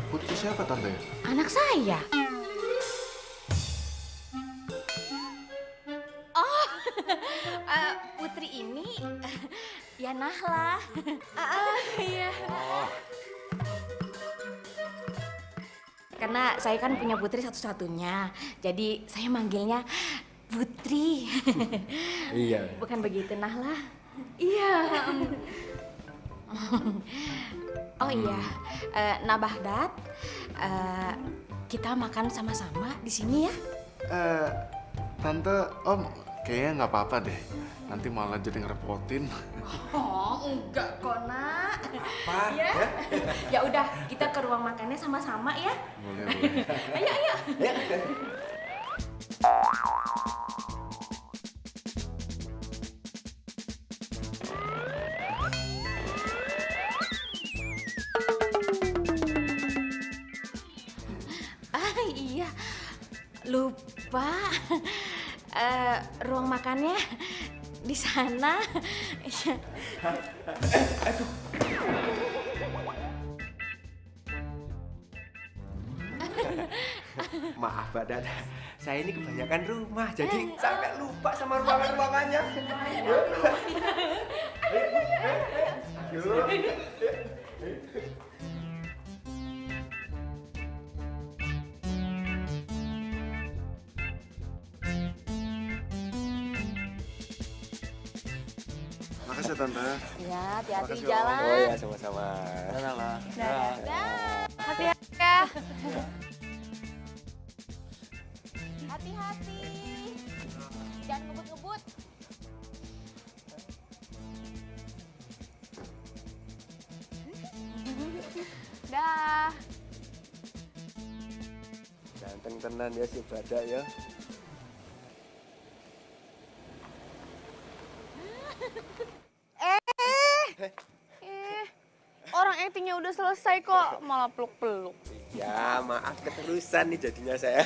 Putri siapa, Tante? Anak saya. Oh, Putri ini ya Nahla. Iya. Karena saya kan punya putri satu-satunya, jadi saya manggilnya Putri. Iya. Bukan begitu, Nahla? Iya. Oh iya, Bagdad, kita makan sama-sama di sini ya. Tante, Om, kayaknya nggak apa-apa deh. Nanti malah jadi ngerepotin. Oh, enggak kok, Nak. Apa? Ya? Ya udah, kita ke ruang makannya sama-sama ya. Boleh, boleh. Ayo, ayo. Iya, lupa. Ruang makannya di sana. Aduh. Maaf, Mbak Dada. Saya ini kebanyakan rumah, jadi sampai lupa sama ruangan-ruangannya. Makasih ya, Tante. Ya, hati-hati di Makasih, Om. jalan. Oh ya, sama-sama. Nala. Hati-hati ya. Hati-hati. Jangan ngebut-ngebut. Dah. Ganteng tenan ya si Badak ya. Orang actingnya udah selesai kok, malah peluk-peluk. Ya maaf keterusan nih jadinya saya.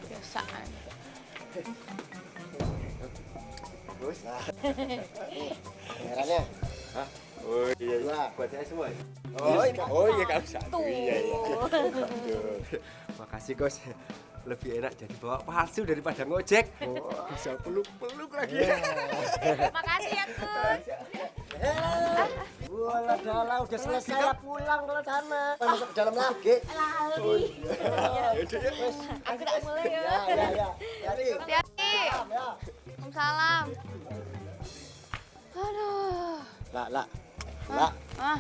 Biasaan. Bos. Pangerannya. Hah? Oh iya, Dua. buat saya semua. Iya, Oh iya kalau satu. Tuh. Iya iya. Aduh. Makasih Kos. Lebih enak jadi bawa palsu daripada ngojek. Bisa peluk-peluk lagi. Makasih ya, Kus. Walah dalah udah selesai ya pulang kalau sana. Masuk ke dalam lagi. Lali. Aku tak mulai ya. Ya. Hati-hati. Waalaikumsalam. Aduh. Lah. Ah,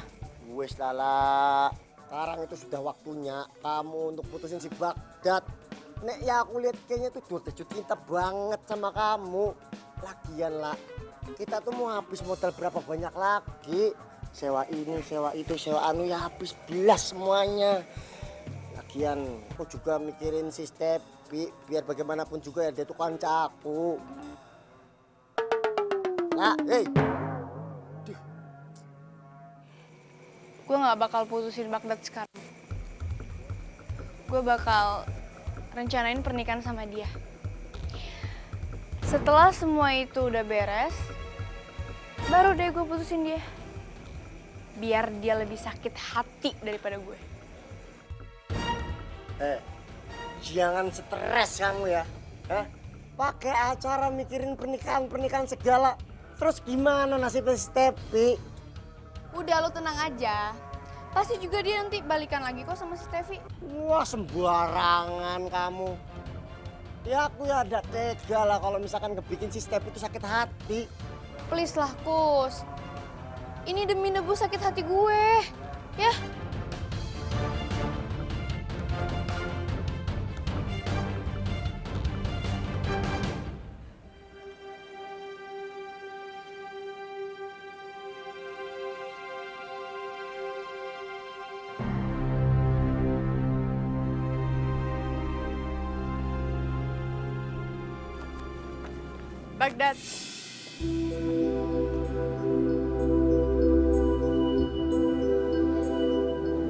Wes lala. Sekarang itu sudah waktunya kamu untuk putusin si Bagdad. Nek ya aku lihat kayaknya tuh udah jatuh cinta banget sama kamu. Lagian lah, kita tuh mau habis modal berapa banyak lagi. Sewa ini, sewa itu, sewa anu ya habis belas semuanya. Lagian aku juga mikirin si Stepi, biar bagaimanapun juga ya dia tuh kanca aku. Nah, gue nggak bakal putusin Bagdad sekarang. Gue bakal rencanain pernikahan sama dia. Setelah semua itu udah beres, baru deh gue putusin dia. Biar dia lebih sakit hati daripada gue. Jangan stres kamu ya. Pakai acara mikirin pernikahan segala. Terus gimana nasibnya si Stepi? Udah lo tenang aja. Pasti juga dia nanti balikan lagi kok sama si Stevi. Wah sembarangan kamu. Ya aku ya ada tega lah kalau misalkan kebikin si Stepi itu sakit hati. Please lah Kus. Ini demi nebus sakit hati gue. Ya. Bagdad.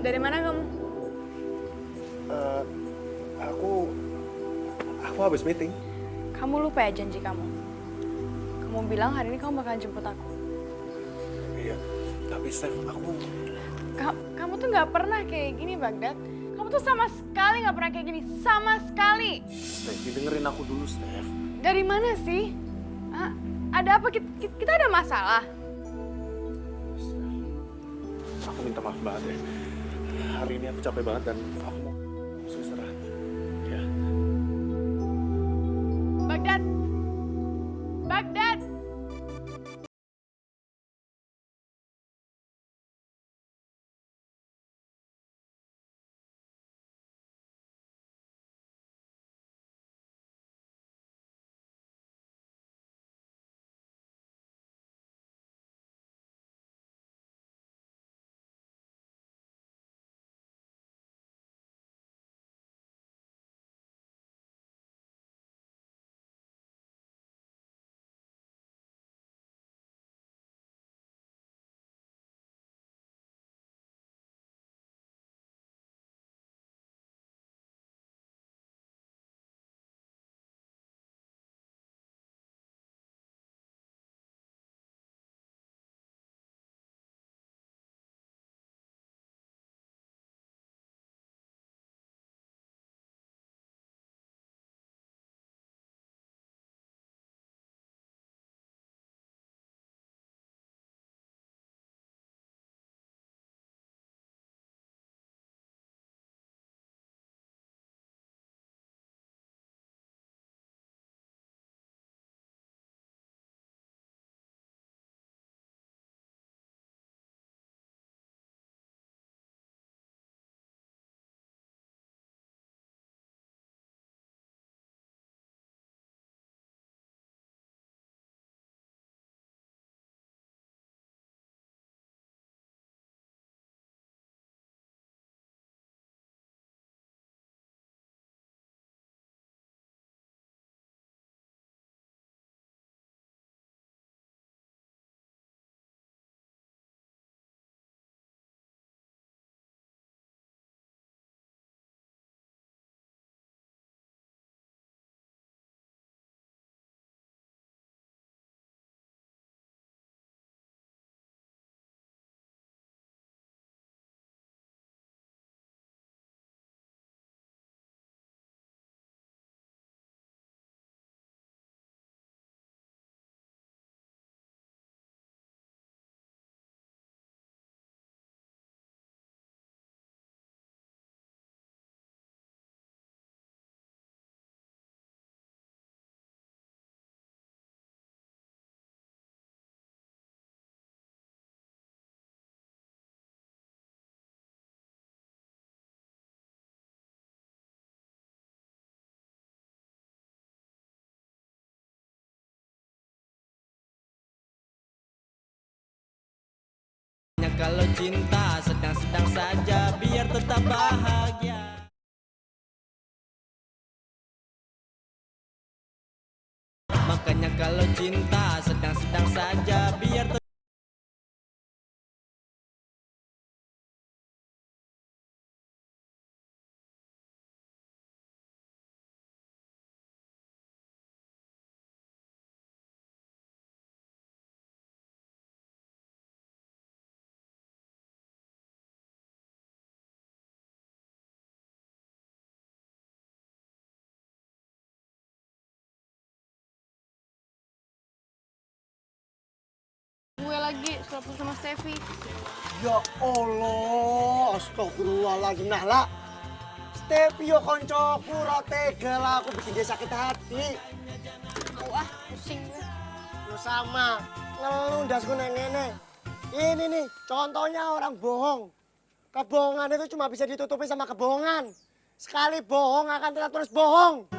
Dari mana kamu? Aku habis meeting. Kamu lupa ya janji kamu. Kamu bilang hari ini kamu bakalan jemput aku. Iya, tapi Steph, aku... Kamu tuh nggak pernah kayak gini, Bagdad. Kamu tuh sama sekali nggak pernah kayak gini. Sama sekali. Steph, dengerin aku dulu, Steph. Dari mana sih? Hah? Ada apa? Kita ada masalah? Aku minta maaf banget ya. Hari ini aku capek banget dan aku mau istirahat. Ya. Bagdad! Bagdad! Makanya kalau cinta sedang-sedang saja biar tetap bahagia. Makanya kalau cinta sedang-sedang saja biar tetap Gue lagi suapin sama Steffi. Ya Allah, astagfirullahaladzim Nahla. Steffi yo koncoku, rotega lah aku bikin dia sakit hati. Wah, pusing gue. Lu sama, ngelundas gue nenek. Ini nih, contohnya orang bohong. Kebohongan itu cuma bisa ditutupi sama kebohongan. Sekali bohong akan tetap terus bohong.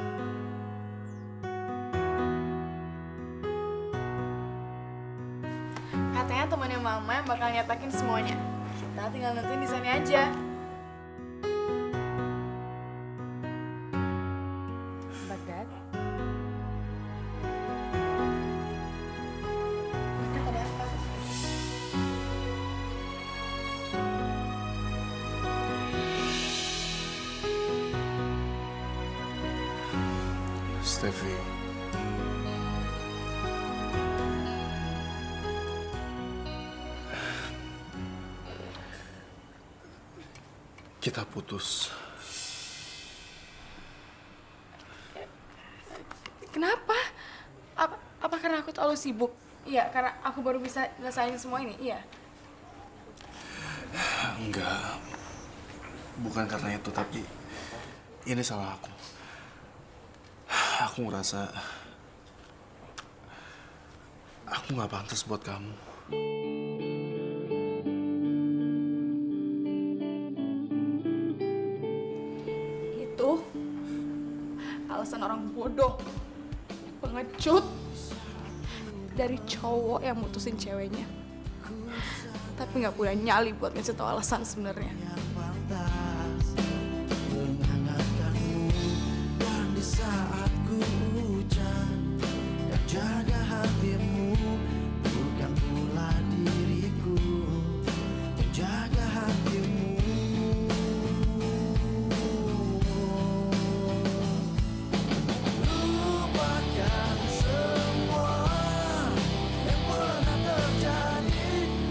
Katanya temannya mama yang bakal nyetakin semuanya. Kita tinggal nentuin desainnya aja. Bagdad? Bagdad ada apa? Steffi. Kita putus. Kenapa? Apa karena aku terlalu sibuk? Iya, karena aku baru bisa nyelesain semua ini, iya. Enggak. Bukan karena itu, tapi ini salah aku. Aku ngerasa aku nggak pantas buat kamu. Itu alasan orang bodoh, pengecut, dari cowok yang mutusin ceweknya. Tapi nggak punya nyali buat ngasih tau alasan sebenarnya. dan di saat ku hujan dan jaga hatimu bukan pula diriku menjaga hatimu. Lupakan semua yang pernah terjadi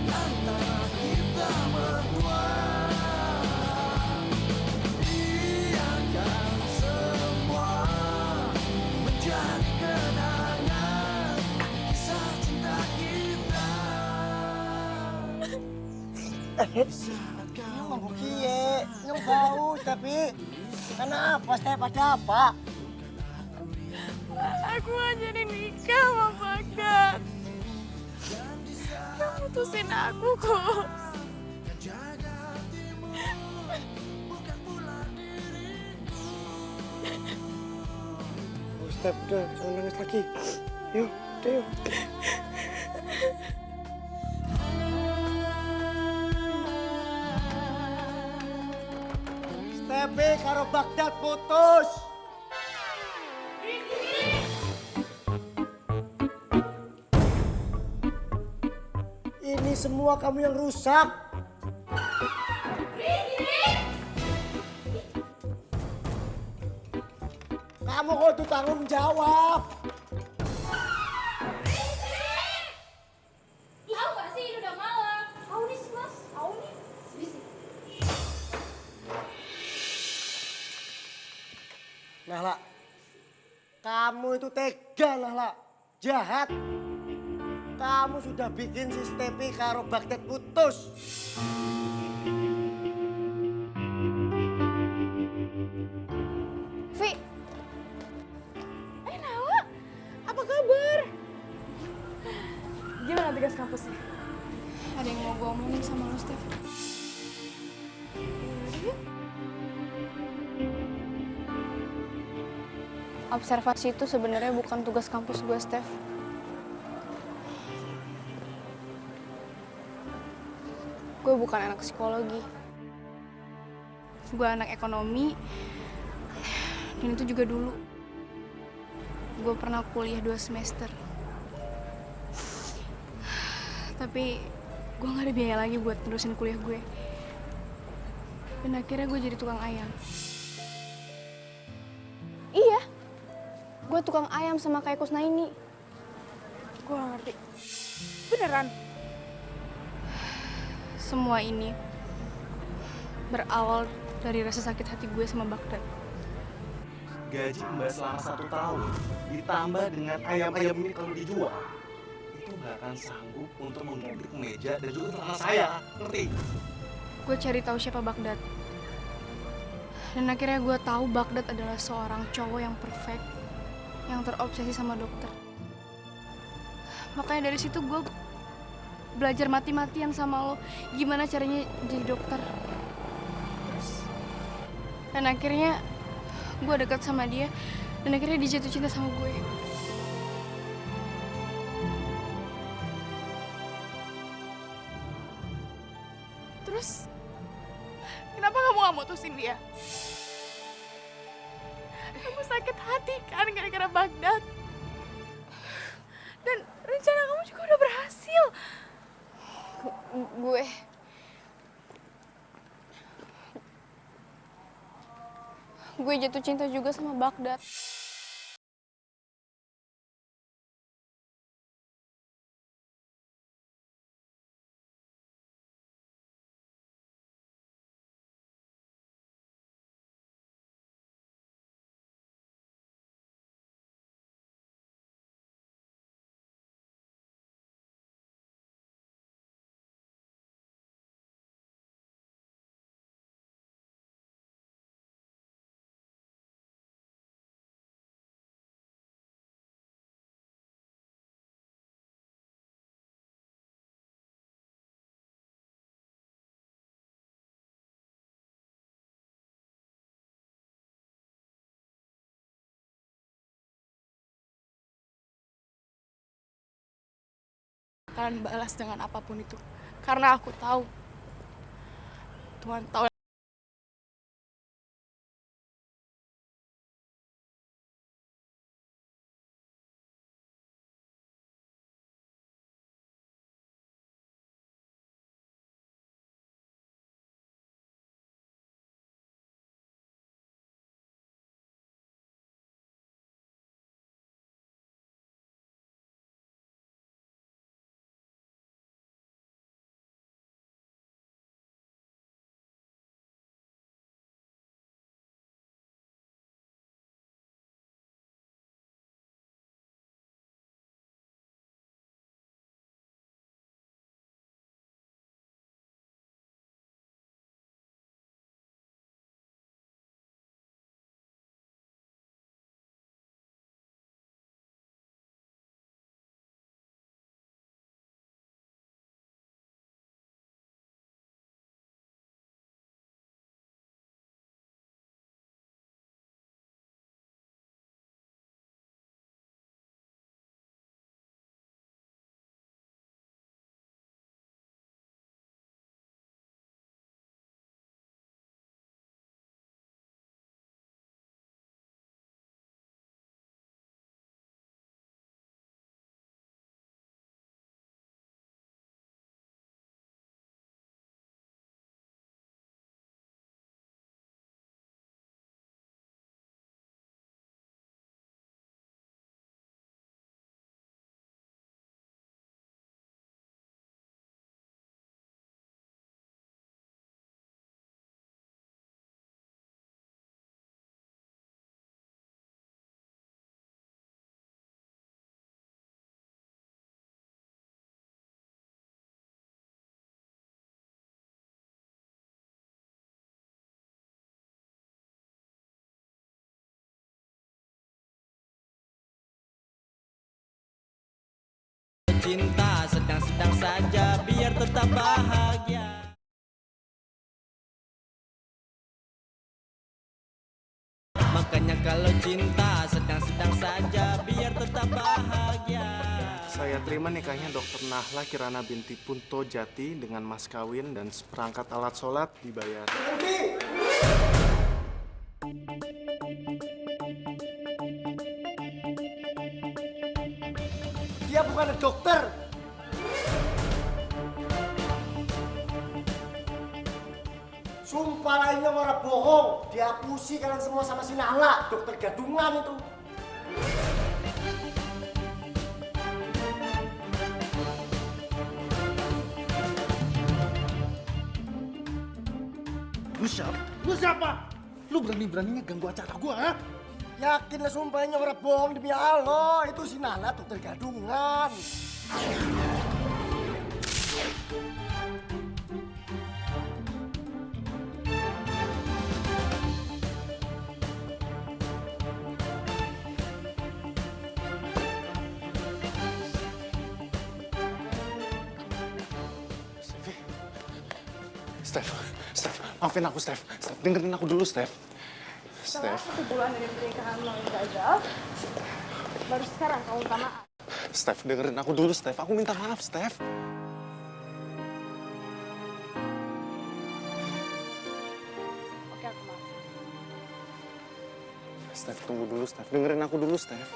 antara kita berdua. Biarkan semua menjadi kenangan kisah cinta kita. Nyong kiye, nyong bau tapi kenapa Stef, ada apa? Aku gak jadi nikah sama Bagdad. Dia mutusin aku kok. Stef, udah jangan nangis lagi. Yuk, udah yuk. Stefi karo Bagdad putus. Ini semua kamu yang rusak. Kamu kudu tanggung jawab. Tahu gak sih, ini udah malam. Tahu nih sih, Mas. Tahu nih. Sini. Nahla, kamu itu tega, Nahla. Jahat. Kamu sudah bikin si Stefi karo Bagdad putus. Vi. Nala. Apa kabar? Gimana tugas kampusnya? Ada yang mau gue omongin sama lo, Stef. Observasi itu sebenarnya bukan tugas kampus gue, Stef. gue bukan anak psikologi. Gue anak ekonomi. Dan itu juga dulu. Gue pernah kuliah 2 semester. Tapi gue gak ada biaya lagi buat terusin kuliah gue. Dan akhirnya gue jadi tukang ayam. Iya, gue tukang ayam sama kayak Kusnaini. Gue gak ngerti. Beneran? Semua ini berawal dari rasa sakit hati gue sama Baghdad. Gaji Mbak selama 1 tahun ditambah dengan ayam-ayam ini kalau dijual, itu nggak akan sanggup untuk mengganti kemeja dan juga celana saya, ngerti? Gue cari tahu siapa Baghdad. Dan akhirnya gue tahu Baghdad adalah seorang cowok yang perfect, yang terobsesi sama dokter. Makanya dari situ gue belajar mati-matian sama lo, gimana caranya jadi dokter. Dan akhirnya gue dekat sama dia, dan akhirnya dia jatuh cinta sama gue. Terus, kenapa kamu gak mutusin dia? Kamu sakit hati kan gara-gara Baghdad. Dan rencana kamu juga udah berhasil. Gue jatuh cinta juga sama Baghdad. Kalian balas dengan apapun itu. Karena aku tahu. Tuhan tahu. Cinta sedang-sedang saja biar tetap bahagia. Makanya kalau cinta sedang-sedang saja biar tetap bahagia. Saya terima nikahnya Dr. Nahla Kirana binti Punto Jati dengan mas kawin dan seperangkat alat sholat dibayar. Dia bukan dokter. Sumpah lainnya orang bohong. Diakusi kalian semua sama si Nahla, dokter gadungan itu. Lu siapa? Lu siapa? Lu berani-beraninya ganggu acara gua, ha? Yakin lah sumpahnya orang bohong demi Allah. Itu si Nahla dokter gadungan. Steph, maafin aku, Steph. Dengerin aku dulu, Steph. Setelah 1 bulan dari pernikahan lo yang gagal, baru sekarang kamu minta maaf. Steph, dengerin aku dulu, Steph. Aku minta maaf, Steph. Oke, aku maaf. Steph, tunggu dulu, Steph. Dengerin aku dulu, Steph.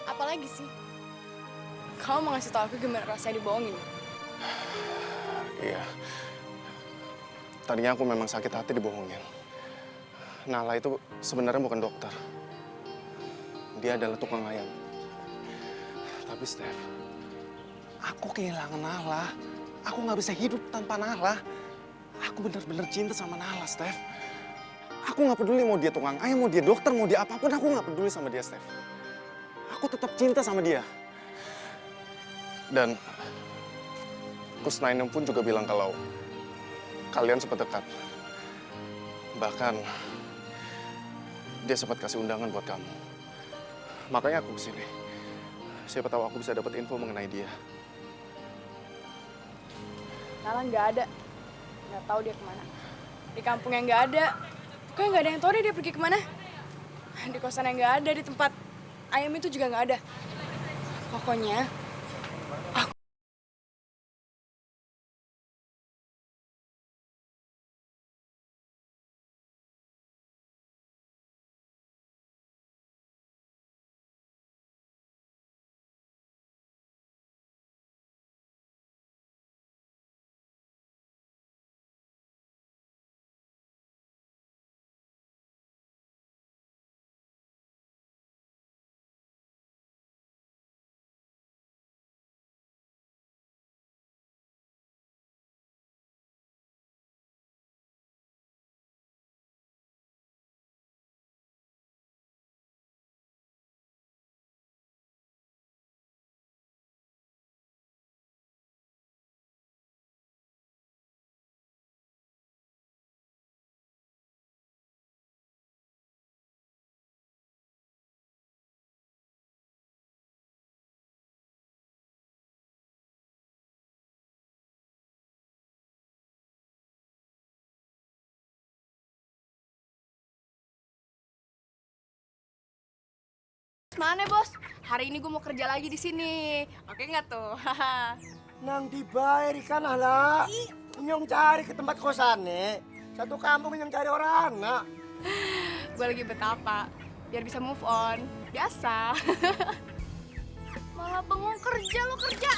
Apalagi sih? Kamu mau ngasih tau aku gimana rasanya dibohongin? Iya. Tadinya aku memang sakit hati dibohongin. Nahla itu sebenarnya bukan dokter. Dia adalah tukang ayam. Tapi Steph, aku kehilangan Nahla. Aku nggak bisa hidup tanpa Nahla. Aku benar-benar cinta sama Nahla, Steph. Aku nggak peduli mau dia tukang ayam, mau dia dokter, mau dia apapun. Aku nggak peduli sama dia, Steph. Aku tetap cinta sama dia. Dan Kusnainem pun juga bilang kalau kalian sempat dekat. Bahkan dia sempat kasih undangan buat kamu. Makanya aku kesini. Siapa tahu aku bisa dapat info mengenai dia. Nahla nggak ada. Nggak tahu dia kemana. Di kampung yang nggak ada. Pokoknya nggak ada yang tahu deh dia pergi kemana. Di kosan yang nggak ada, di tempat ayam itu juga nggak ada. Pokoknya mana bos? Hari ini gue mau kerja lagi di sini. Oke nggak tuh? Nang dibayar ikan Nahla. Nyong cari ke tempat kosannya. Satu kampung yang cari orang, nak. Gue lagi betapa biar bisa move on. Biasa. Malah bengong kerja lo kerja.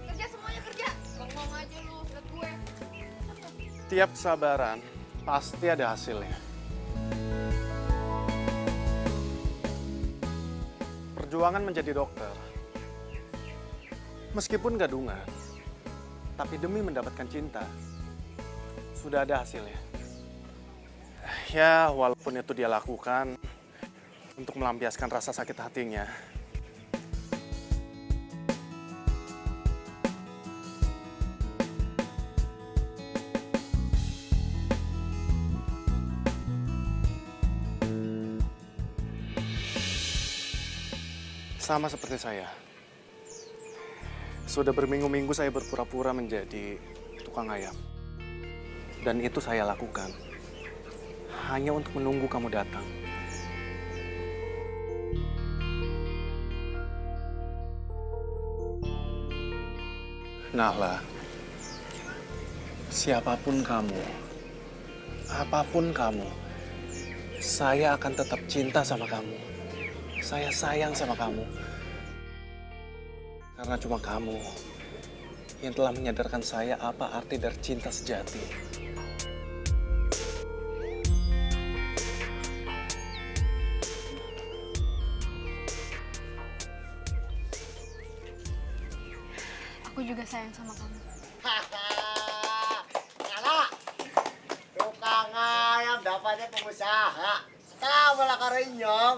Kerja semuanya kerja. Bengong aja lu, liat gue. Tiap kesabaran pasti ada hasilnya. Perjuangan menjadi dokter, meskipun gadungan, tapi demi mendapatkan cinta, sudah ada hasilnya. Ya, walaupun itu dia lakukan untuk melampiaskan rasa sakit hatinya. Sama seperti saya. Sudah berminggu-minggu saya berpura-pura menjadi tukang ayam. Dan itu saya lakukan hanya untuk menunggu kamu datang. Nahla, siapapun kamu, apapun kamu, saya akan tetap cinta sama kamu. Saya sayang sama kamu. Karena cuma kamu yang telah menyadarkan saya apa arti dari cinta sejati. Aku juga sayang sama kamu. Nyala, tukang ayam dapatnya pengusaha. Kamu lah karo inyong.